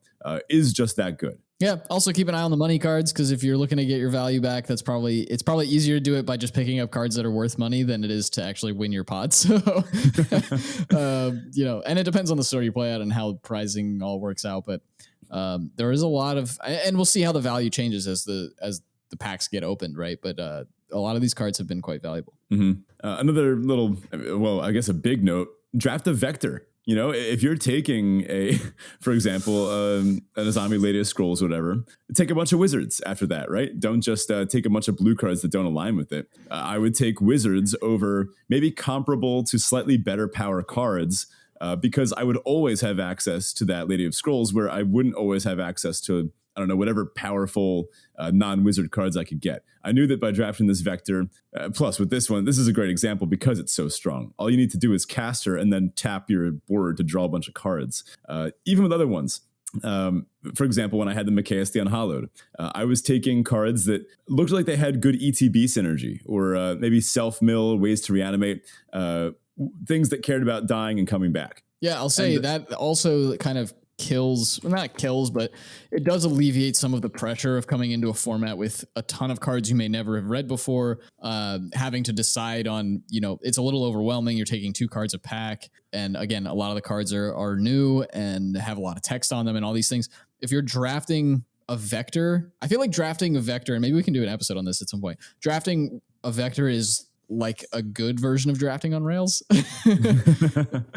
is just that good. Yeah. Also keep an eye on the money cards, because if you're looking to get your value back, it's probably easier to do it by just picking up cards that are worth money than it is to actually win your pot. So, and it depends on the store you play at and how pricing all works out. But there is a lot of, and we'll see how the value changes as the packs get opened, right? But a lot of these cards have been quite valuable. Mm-hmm. Another little, I guess a big note: draft a Vector. If you're taking for example, an Izami Lady of Scrolls or whatever, take a bunch of Wizards after that, right? Don't just take a bunch of blue cards that don't align with it. I would take Wizards over maybe comparable to slightly better power cards, because I would always have access to that Lady of Scrolls, where I wouldn't always have access to, I don't know, whatever powerful non-wizard cards I could get. I knew that by drafting this Vector, plus with this one, this is a great example because it's so strong. All you need to do is cast her and then tap your board to draw a bunch of cards. Even with other ones, for example, when I had the Mikaeus the Unhallowed, I was taking cards that looked like they had good ETB synergy, or maybe self-mill, ways to reanimate, things that cared about dying and coming back. Yeah, I'll say that also kind of not kills, but it does alleviate some of the pressure of coming into a format with a ton of cards you may never have read before, having to decide on, it's a little overwhelming. You're taking 2 cards a pack. And again, a lot of the cards are new and have a lot of text on them and all these things. If you're drafting a vector. I feel like drafting a vector, and maybe we can do an episode on this at some point. Drafting a vector is like a good version of drafting on rails.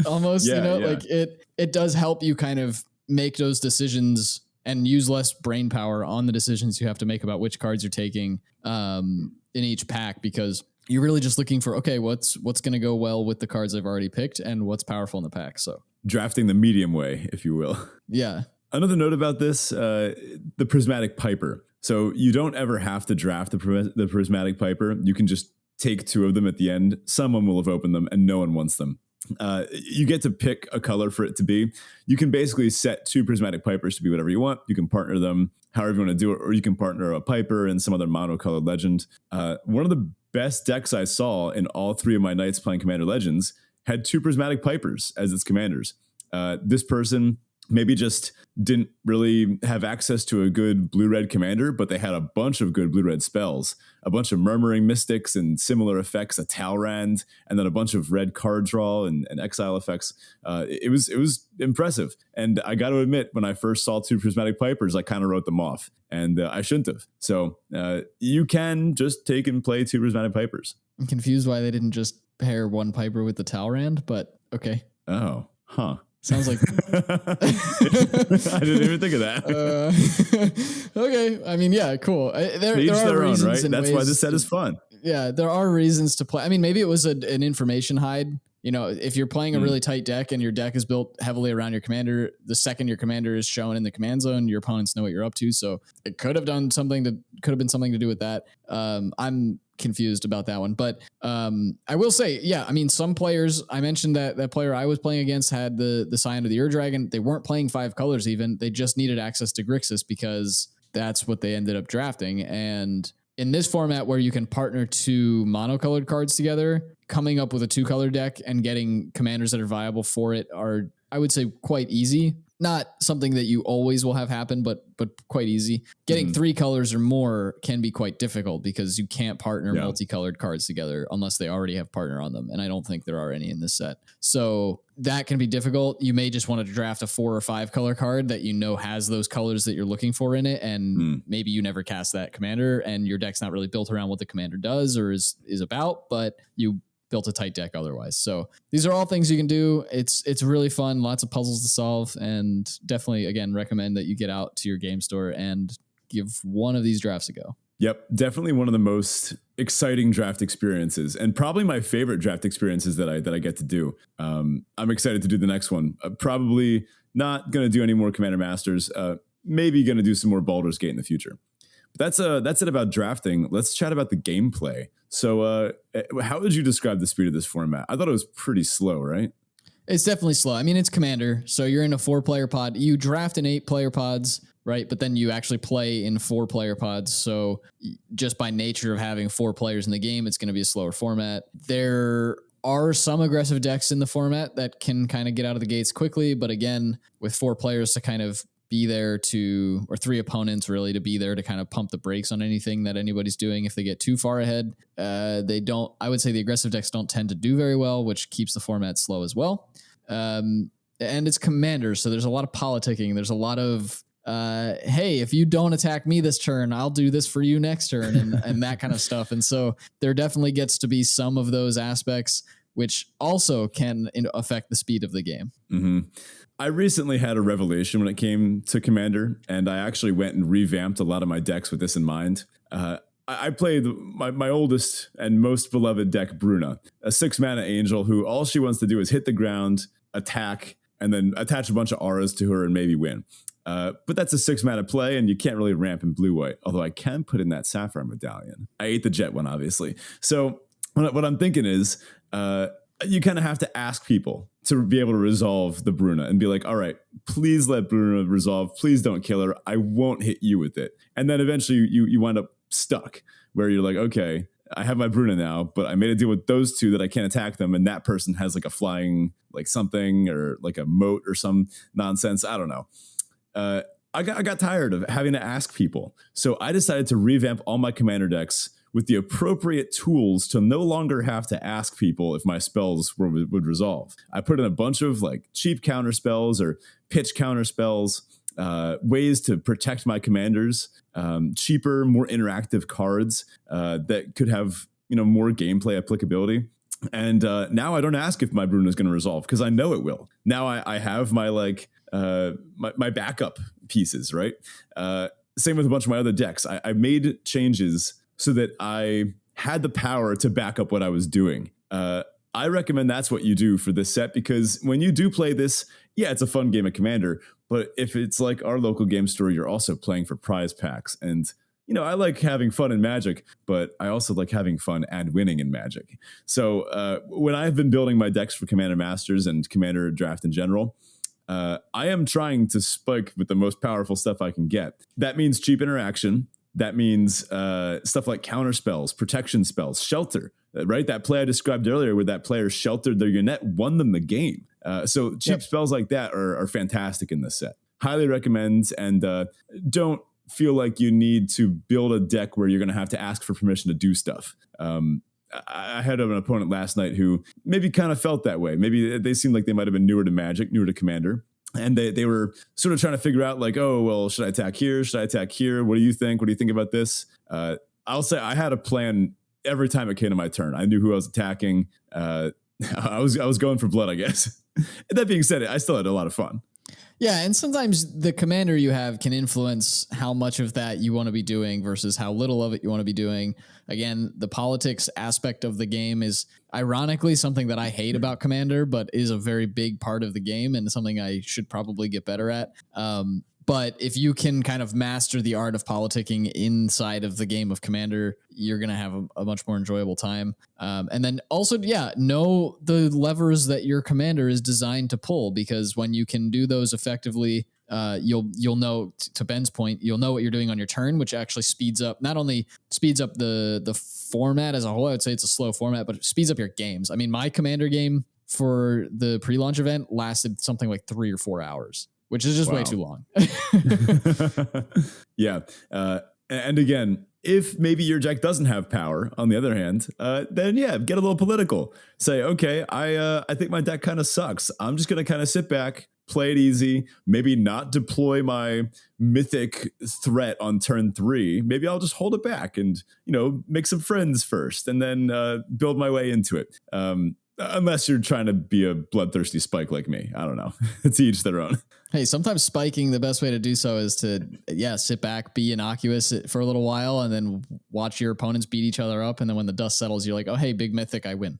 Almost, like it does help you kind of make those decisions and use less brain power on the decisions you have to make about which cards you're taking in each pack, because you're really just looking for, okay, what's going to go well with the cards I've already picked and what's powerful in the pack. So drafting the medium way, if you will. Yeah. Another note about this, the Prismatic Piper. So you don't ever have to draft the Prismatic Piper. You can just take 2 of them at the end. Someone will have opened them and no one wants them. You get to pick a color for it to be. You can basically set 2 Prismatic Pipers to be whatever you want. You can partner them however you want to do it, or you can partner a Piper and some other monocolored legend. One of the best decks I saw in all 3 of my nights playing Commander Legends had 2 Prismatic Pipers as its commanders. This person maybe just didn't really have access to a good blue-red commander, but they had a bunch of good blue-red spells, a bunch of Murmuring Mystics and similar effects, a Talrand, and then a bunch of red card draw and exile effects. It was impressive. And I got to admit, when I first saw 2 Prismatic Pipers, I kind of wrote them off, and I shouldn't have. So you can just take and play 2 Prismatic Pipers. I'm confused why they didn't just pair 1 Piper with the Talrand, but okay. Oh, huh. Sounds like I didn't even think of that. Okay, I mean, yeah, cool. There are their reasons, own, right? That's why this set to, is fun. Yeah, there are reasons to play. I mean, maybe it was an information hide. If you're playing a really tight deck and your deck is built heavily around your commander, the second your commander is shown in the command zone, your opponents know what you're up to. So it could have been something to do with that. I'm confused about that one, but I will say, yeah, I mean, some players, I mentioned that player I was playing against had the Scion of the Ur-Dragon. They weren't playing 5 colors even. They just needed access to Grixis because that's what they ended up drafting. And in this format where you can partner 2 monocolored cards together, coming up with a 2-color deck and getting commanders that are viable for it are, I would say, quite easy. Not something that you always will have happen, but quite easy. Getting 3 colors or more can be quite difficult because you can't partner multicolored cards together unless they already have partner on them. And I don't think there are any in this set. So that can be difficult. You may just want to draft a 4 or 5 color card that has those colors that you're looking for in it. And maybe you never cast that commander and your deck's not really built around what the commander does or is about, but you built a tight deck otherwise. So these are all things you can do. It's really fun, lots of puzzles to solve, and definitely, again, recommend that you get out to your game store and give one of these drafts a go. Yep, definitely one of the most exciting draft experiences, and probably my favorite draft experiences that I get to do. I'm excited to do the next one. Probably not going to do any more Commander Masters. Maybe going to do some more Baldur's Gate in the future. But that's it about drafting. Let's chat about the gameplay. So how would you describe the speed of this format? I thought it was pretty slow, right? It's definitely slow. I mean, it's Commander, so you're in a 4-player pod. You draft in 8-player pods, right? But then you actually play in 4-player pods. So just by nature of having 4 players in the game, it's going to be a slower format. There are some aggressive decks in the format that can kind of get out of the gates quickly. But again, with 4 players to kind of be there or 3 opponents really to be there to kind of pump the brakes on anything that anybody's doing. If they get too far ahead, I would say the aggressive decks don't tend to do very well, which keeps the format slow as well. And it's Commander, so there's a lot of politicking. There's a lot of, hey, if you don't attack me this turn, I'll do this for you next turn, and that kind of stuff. And so there definitely gets to be some of those aspects, which also can affect the speed of the game. Mm-hmm. I recently had a revelation when it came to Commander, and I actually went and revamped a lot of my decks with this in mind. I played my oldest and most beloved deck, Bruna, a 6-mana angel who all she wants to do is hit the ground, attack, and then attach a bunch of auras to her and maybe win. But that's a 6-mana play, and you can't really ramp in blue-white, although I can put in that Sapphire Medallion. I ate the jet one, obviously. So what I'm thinking is you kind of have to ask people to be able to resolve the Bruna and be like, all right, please let Bruna resolve. Please don't kill her. I won't hit you with it. And then eventually you wind up stuck where you're like, okay, I have my Bruna now, but I made a deal with those 2 that I can't attack them. And that person has like a flying, like something or like a moat or some nonsense. I don't know. I got tired of having to ask people. So I decided to revamp all my Commander decks with the appropriate tools to no longer have to ask people if my spells would resolve. I put in a bunch of like cheap counter spells or pitch counter spells, ways to protect my commanders, cheaper, more interactive cards that could have more gameplay applicability. And now I don't ask if my Bruno is going to resolve because I know it will. Now I have my my backup pieces, right? Same with a bunch of my other decks. I made changes so that I had the power to back up what I was doing. I recommend that's what you do for this set, because when you do play this, yeah, it's a fun game of Commander. But if it's like our local game store, you're also playing for prize packs. And, I like having fun in Magic, but I also like having fun and winning in Magic. So when I've been building my decks for Commander Masters and Commander Draft in general, I am trying to spike with the most powerful stuff I can get. That means cheap interaction. That means stuff like counter spells, protection spells, shelter, right? That play I described earlier where that player sheltered their Yonnet won them the game. So cheap spells like that are fantastic in this set. Highly recommend, and don't feel like you need to build a deck where you're going to have to ask for permission to do stuff. I had an opponent last night who maybe kind of felt that way. Maybe they seemed like they might have been newer to Magic, newer to Commander. And they were sort of trying to figure out like, oh, well, should I attack here? Should I attack here? What do you think? What do you think about this? I'll say I had a plan every time it came to my turn. I knew who I was attacking. I was going for blood, I guess. That being said, I still had a lot of fun. Yeah, and sometimes the commander you have can influence how much of that you want to be doing versus how little of it you want to be doing. Again, the politics aspect of the game is ironically something that I hate about Commander, but is a very big part of the game and something I should probably get better at. But if you can kind of master the art of politicking inside of the game of Commander, you're going to have a much more enjoyable time. And then also, know the levers that your commander is designed to pull, because when you can do those effectively, you'll know, to Ben's point, you'll know what you're doing on your turn, which actually not only speeds up the format as a whole. I would say it's a slow format, but it speeds up your games. I mean, my Commander game for the pre-launch event lasted something like 3 or 4 hours, which is just way too long. Yeah. And again, if maybe your deck doesn't have power, on the other hand, then get a little political. Say, okay, I think my deck kind of sucks. I'm just going to kind of sit back, play it easy, maybe not deploy my mythic threat on turn 3. Maybe I'll just hold it back and, make some friends first and then build my way into it. Unless you're trying to be a bloodthirsty spike like me. I don't know. It's each their own. Hey, sometimes spiking, the best way to do so is to, sit back, be innocuous for a little while, and then watch your opponents beat each other up. And then when the dust settles, you're like, oh, hey, big mythic, I win.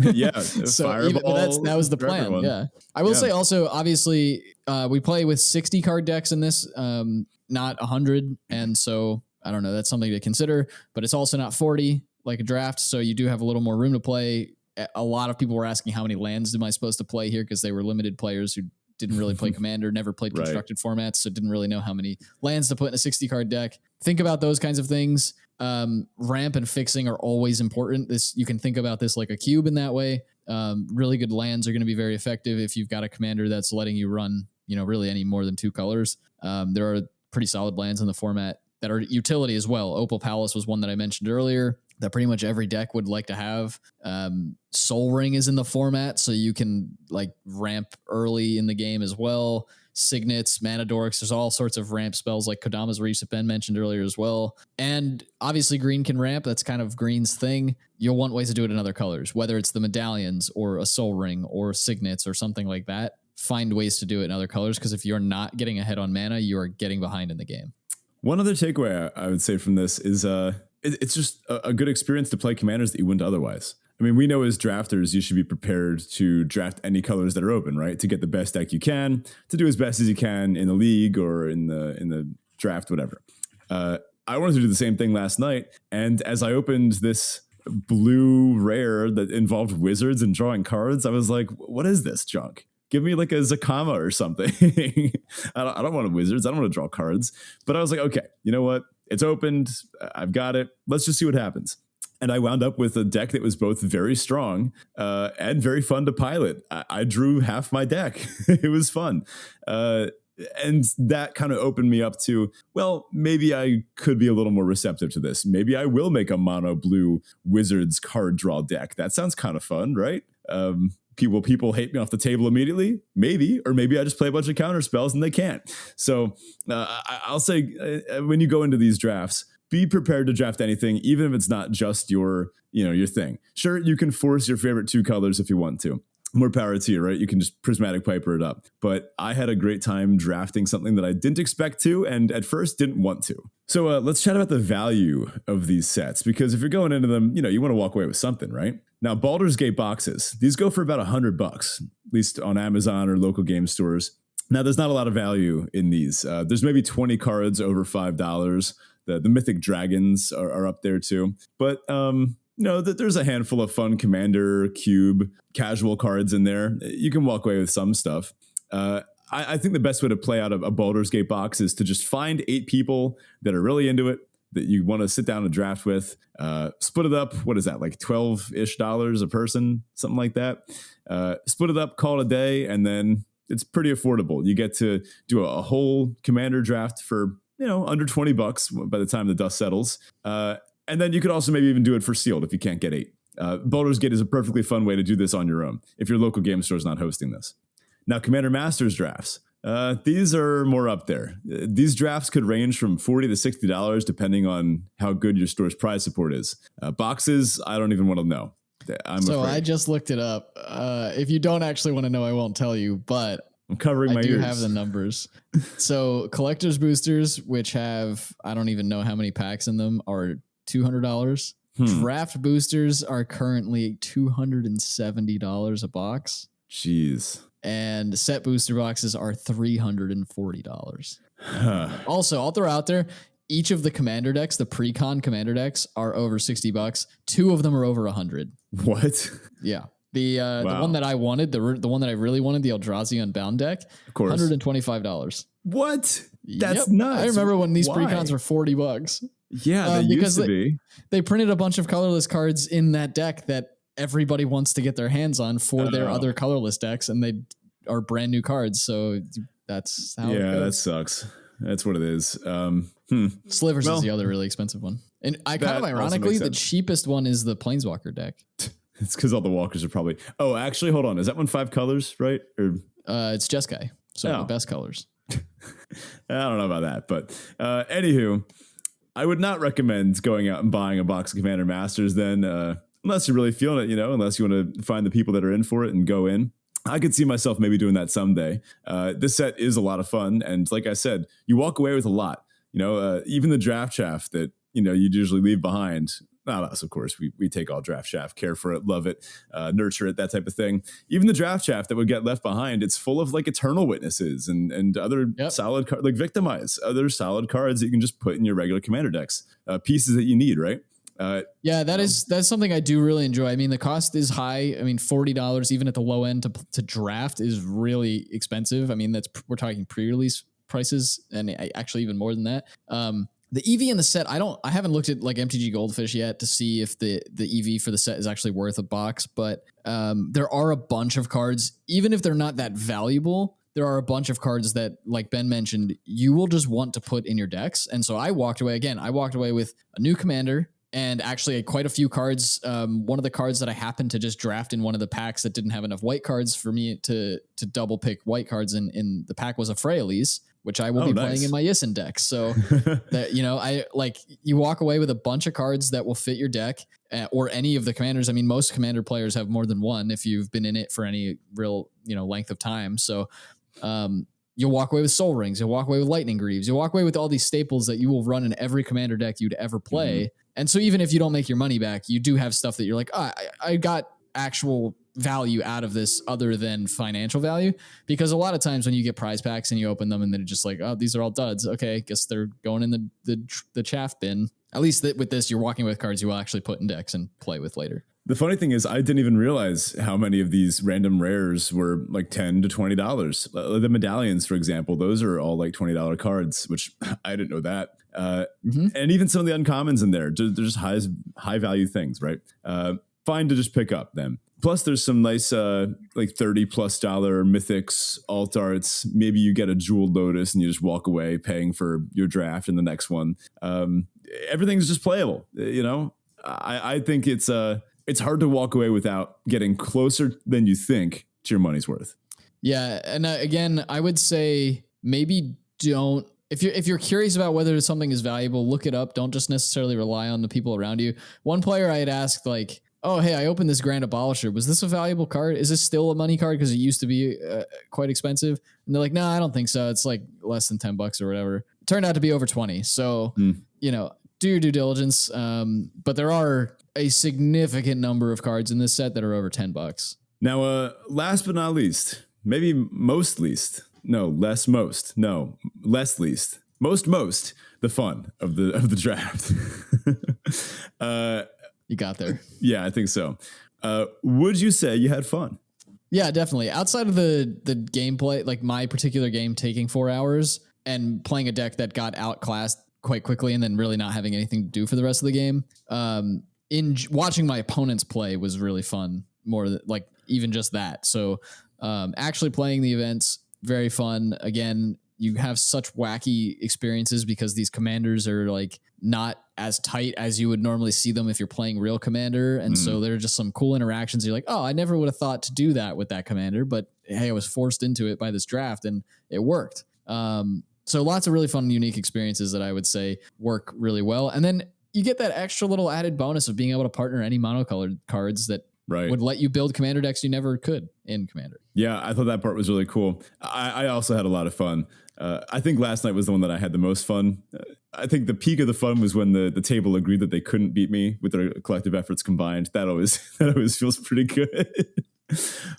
Yeah. So that was the plan. Everyone. Yeah. I will say also, obviously, we play with 60 card decks in this, not 100. And so, I don't know, that's something to consider. But it's also not 40 like a draft. So you do have a little more room to play. A lot of people were asking how many lands am I supposed to play here, because they were limited players who didn't really play Commander, never played constructed formats, so didn't really know how many lands to put in a 60 card deck. Think about those kinds of things. Ramp and fixing are always important. You can think about this like a cube in that way. Really good lands are going to be very effective if you've got a commander that's letting you run, really any more than 2 colors. There are pretty solid lands in the format that are utility as well. Opal Palace was one that I mentioned earlier that pretty much every deck would like to have. Soul Ring is in the format, so you can ramp early in the game as well. Signets, Mana Dorks, there's all sorts of ramp spells like Kodama's Reefs that Ben mentioned earlier as well. And obviously green can ramp, that's kind of green's thing. You'll want ways to do it in other colors, whether it's the medallions or a Soul Ring or Signets or something like that. Find ways to do it in other colors, because if you're not getting ahead on mana, you are getting behind in the game. One other takeaway I would say from this is it's just a good experience to play commanders that you wouldn't otherwise. I mean, we know as drafters, you should be prepared to draft any colors that are open, right? To get the best deck you can, to do as best as you can in the league or in the draft, whatever. I wanted to do the same thing last night. And as I opened this blue rare that involved wizards and drawing cards, I was like, what is this junk? Give me like a Zakama or something. I don't want wizards. I don't want to draw cards. But I was like, okay, you know what? It's opened. I've got it. Let's just see what happens. And I wound up with a deck that was both very strong and very fun to pilot. I drew half my deck. It was fun. And that kind of opened me up to, well, maybe I could be a little more receptive to this. Maybe I will make a mono blue wizards card draw deck. That sounds kind of fun, right? People hate me off the table immediately? Maybe, or maybe I just play a bunch of counter spells and they can't. So I'll say when you go into these drafts, be prepared to draft anything, even if it's not just your thing. Sure, you can force your favorite 2 colors if you want to. More power to you, right? You can just prismatic piper it up. But I had a great time drafting something that I didn't expect to, and at first didn't want to. So let's chat about the value of these sets, because if you're going into them, you want to walk away with something, right? Now, Baldur's Gate boxes, these go for about $100, at least on Amazon or local game stores. Now, there's not a lot of value in these. There's maybe 20 cards over $5. The Mythic Dragons are up there too. But there's a handful of fun Commander, Cube, casual cards in there. You can walk away with some stuff. I think the best way to play out a Baldur's Gate box is to just find 8 people that are really into it, that you want to sit down and draft with. Split it up. What is that, like $12-ish a person? Something like that. Split it up, call it a day, and then it's pretty affordable. You get to do a whole Commander draft for under $20 by the time the dust settles. And then you could also maybe even do it for sealed if you can't get 8. Baldur's Gate is a perfectly fun way to do this on your own if your local game store is not hosting this. Now, Commander Masters drafts. These are more up there. These drafts could range from $40 to $60 depending on how good your store's prize support is. Boxes, I don't even want to know. I'm afraid. I just looked it up. If you don't actually want to know, I won't tell you, but I'm covering my ears. I do have the numbers. So collector's boosters, which have, I don't even know how many packs in them, are $200. Draft boosters are currently $270 a box. Jeez. And set booster boxes are $340. Also, I'll throw out there, each of the commander decks, the pre-con commander decks, are over $60. 2 of them are over 100. What? Yeah. The one that I wanted, the one that I really wanted, the Eldrazi Unbound deck, of course, $125. What? That's nuts. I remember when these pre-cons were $40. Yeah, they used to be. They printed a bunch of colorless cards in that deck that everybody wants to get their hands on for their other colorless decks, and they are brand new cards. So that's how. Yeah, that sucks. That's what it is. Slivers is the other really expensive one, and ironically, the cheapest one is the Planeswalker deck. It's because all the walkers are probably. Oh, actually, hold on. Is that one 5 colors, right? Or it's Jeskai, so the best colors. I don't know about that, but anywho, I would not recommend going out and buying a box of Commander Masters then, unless you're really feeling it, unless you want to find the people that are in for it and go in. I could see myself maybe doing that someday. This set is a lot of fun. And like I said, you walk away with a lot, even the draft chaff that, you'd usually leave behind. Not us, of course. We take all draft chaff, care for it, love it, nurture it, that type of thing. Even the draft chaff that would get left behind, it's full of like Eternal Witnesses and other solid cards, like Victimize, other solid cards that you can just put in your regular commander decks, pieces that you need, right? That's something I do really enjoy. I mean, the cost is high. I mean, $40 even at the low end to draft is really expensive. I mean, we're talking pre-release prices, and actually even more than that. The EV in the set, I haven't looked at like MTG Goldfish yet to see if the EV for the set is actually worth a box, but there are a bunch of cards, even if they're not that valuable. There are a bunch of cards that, like Ben mentioned, you will just want to put in your decks. And so I walked away with a new commander and actually quite a few cards. One of the cards that I happened to just draft in one of the packs that didn't have enough white cards for me to double pick white cards in the pack was a Freyalis, which I will be playing in my Yissen deck. So that, I like, you walk away with a bunch of cards that will fit your deck or any of the commanders. I mean, most commander players have more than one if you've been in it for any real, length of time. So you'll walk away with Soul Rings. You'll walk away with Lightning Greaves. You'll walk away with all these staples that you will run in every commander deck you'd ever play. Mm-hmm. And so even if you don't make your money back, you do have stuff that you're like, I got actual value out of this other than financial value, because a lot of times when you get prize packs and you open them and then it's just like, oh, these are all duds. Okay, I guess they're going in the chaff bin. At least with this, you're walking with cards you will actually put in decks and play with later. The funny thing is, I didn't even realize how many of these random rares were like $10 to $20. The medallions, for example, those are all like $20 cards, which I didn't know that. And even some of the uncommons in there, they're just high value things, right? Fine to just pick up them. Plus, there's some nice like $30+ mythics, alt arts. Maybe you get a jeweled lotus and you just walk away paying for your draft in the next one. Everything's just playable. I think it's it's hard to walk away without getting closer than you think to your money's worth. Yeah, and again, I would say maybe don't. If you're curious about whether something is valuable, look it up. Don't just necessarily rely on the people around you. One player I had asked, like, oh, hey, I opened this Grand Abolisher. Was this a valuable card? Is this still a money card? Because it used to be quite expensive. And they're like, no, I don't think so. It's like less than $10 or whatever. It turned out to be over 20. So, you know, do your due diligence. But there are a significant number of cards in this set that are over $10. Now, last but not least, maybe most least. No, less most. No, less least. Most. The fun of the draft. You got there. Yeah, I think so. Would you say you had fun? Yeah, definitely. Outside of the gameplay, like my particular game taking 4 hours and playing a deck that got outclassed quite quickly and then really not having anything to do for the rest of the game, watching my opponents play was really fun. More like even just that. So actually playing the events, very fun. Again, you have such wacky experiences because these commanders are like not as tight as you would normally see them if you're playing real commander. And so there are just some cool interactions. You're like, oh, I never would have thought to do that with that commander, but hey, I was forced into it by this draft and it worked. So lots of really fun, unique experiences that I would say work really well. And then you get that extra little added bonus of being able to partner any monocolored cards that would let you build commander decks you never could in Commander. Yeah, I thought that part was really cool. I also had a lot of fun. I think last night was the one that I had the most fun. I think the peak of the fun was when the table agreed that they couldn't beat me with their collective efforts combined. That always feels pretty good.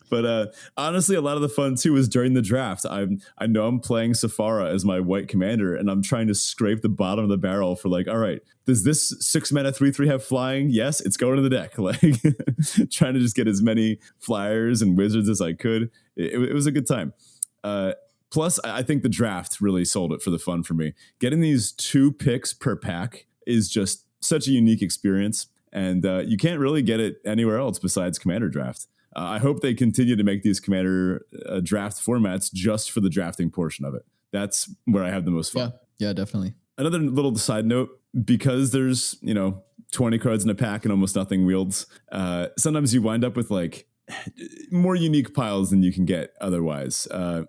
But honestly, a lot of the fun too was during the draft. I know I'm playing Safara as my white commander, and I'm trying to scrape the bottom of the barrel for like, all right, does this 6-mana 3/3 have flying? Yes, it's going to the deck. Like trying to just get as many flyers and wizards as I could. It was a good time. Plus, I think the draft really sold it for the fun for me. Getting these 2 picks per pack is just such a unique experience, and you can't really get it anywhere else besides Commander Draft. I hope they continue to make these Commander draft formats just for the drafting portion of it. That's where I have the most fun. Yeah, definitely. Another little side note, because there's 20 cards in a pack and almost nothing wields, sometimes you wind up with like more unique piles than you can get otherwise. I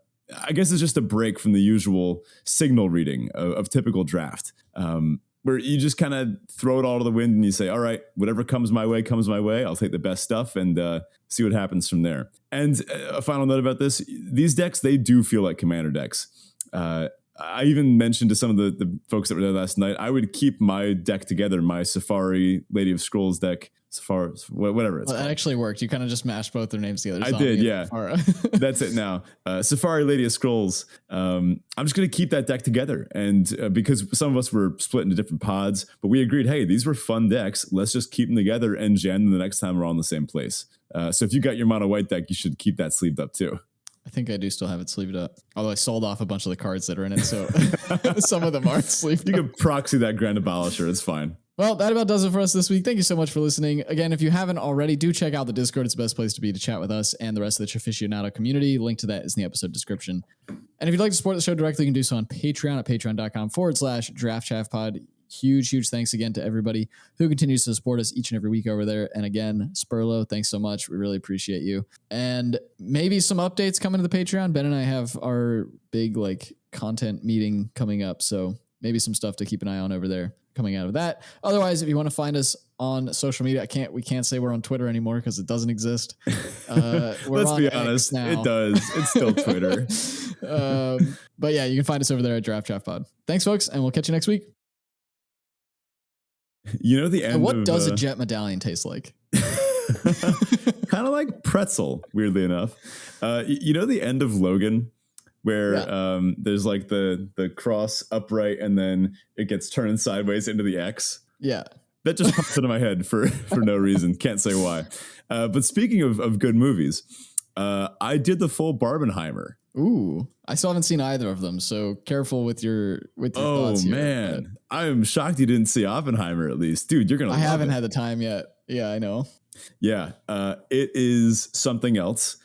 guess it's just a break from the usual signal reading of typical draft, where you just kind of throw it all to the wind and you say, all right, whatever comes my way. I'll take the best stuff and see what happens from there. And a final note about this, these decks, they do feel like commander decks. I even mentioned to some of the folks that were there last night, I would keep my deck together, my Safari Lady of Scrolls deck, Safari, whatever it's called. That actually worked. You kind of just mashed both their names together. I did, yeah. That's it now. Safari Lady of Scrolls. I'm just going to keep that deck together. And because some of us were split into different pods, but we agreed, hey, these were fun decks. Let's just keep them together and gen the next time we're all in the same place. So if you got your mono white deck, you should keep that sleeved up too. I think I do still have it sleeved up. Although I sold off a bunch of the cards that are in it, so some of them aren't sleeved up. You can proxy that Grand Abolisher. It's fine. Well, that about does it for us this week. Thank you so much for listening. Again, if you haven't already, do check out the Discord. It's the best place to be to chat with us and the rest of the Chaficionado community. Link to that is in the episode description. And if you'd like to support the show directly, you can do so on Patreon at patreon.com/draftchaffpod. Huge thanks again to everybody who continues to support us each and every week over there. And again, Spurlo, thanks so much. We really appreciate you. And maybe some updates coming to the Patreon. Ben and I have our big content meeting coming up. So maybe some stuff to keep an eye on over there coming out of that. Otherwise, if you want to find us on social media, we can't say we're on Twitter anymore because it doesn't exist. Let's be honest, now. It does. It's still Twitter. But yeah, you can find us over there at Draft Chaff Pod. Thanks, folks, and we'll catch you next week. The end. What does a jet medallion taste like? Kind of like pretzel, weirdly enough. The end of Logan, where there's like the cross upright and then it gets turned sideways into the X. Yeah. That just popped into my head for no reason. Can't say why. But speaking of good movies, I did the full Barbenheimer. Ooh, I still haven't seen either of them, so careful with your thoughts here. Oh man, I am shocked you didn't see Oppenheimer at least, dude. You're gonna. I haven't had the time yet. Yeah, I know. Yeah, it is something else.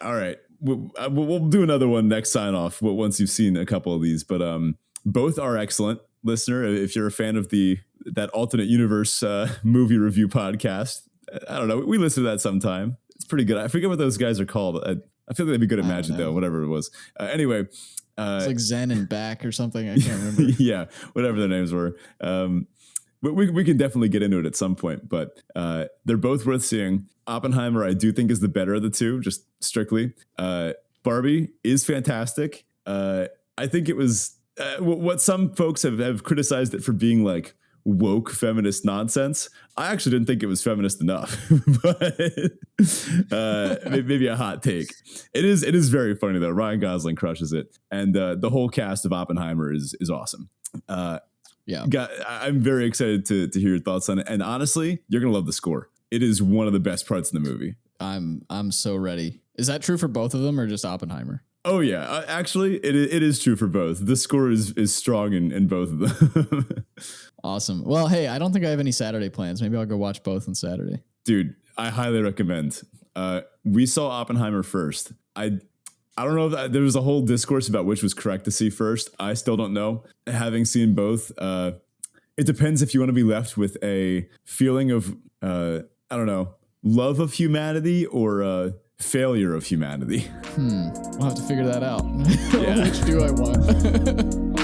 All right, we'll do another one next sign off once you've seen a couple of these, but both are excellent. Listener, if you're a fan of that alternate universe movie review podcast, I don't know. We listen to that sometime. It's pretty good. I forget what those guys are called. I feel like they'd be good at Magic though, whatever it was. Anyway. It's like Zen and Back or something. I can't remember. Yeah, whatever their names were. But we can definitely get into it at some point. But they're both worth seeing. Oppenheimer, I do think, is the better of the two, just strictly. Barbie is fantastic. I think it was what some folks have criticized it for being like woke feminist nonsense. I actually didn't think it was feminist enough, but maybe a hot take. It is very funny though. Ryan Gosling crushes it, and the whole cast of Oppenheimer is awesome. I'm very excited to hear your thoughts on it, and honestly, you're gonna love the score. It is one of the best parts in the movie. I'm so ready. Is that true for both of them or just Oppenheimer? Oh yeah, actually, it is true for both. The score is strong in both of them. Awesome. Well, hey, I don't think I have any Saturday plans. Maybe I'll go watch both on Saturday. Dude, I highly recommend. We saw Oppenheimer first. I don't know if there was a whole discourse about which was correct to see first. I still don't know. Having seen both, it depends if you want to be left with a feeling of I don't know, love of humanity or failure of humanity. We'll have to figure that out. Yeah. Which do I want?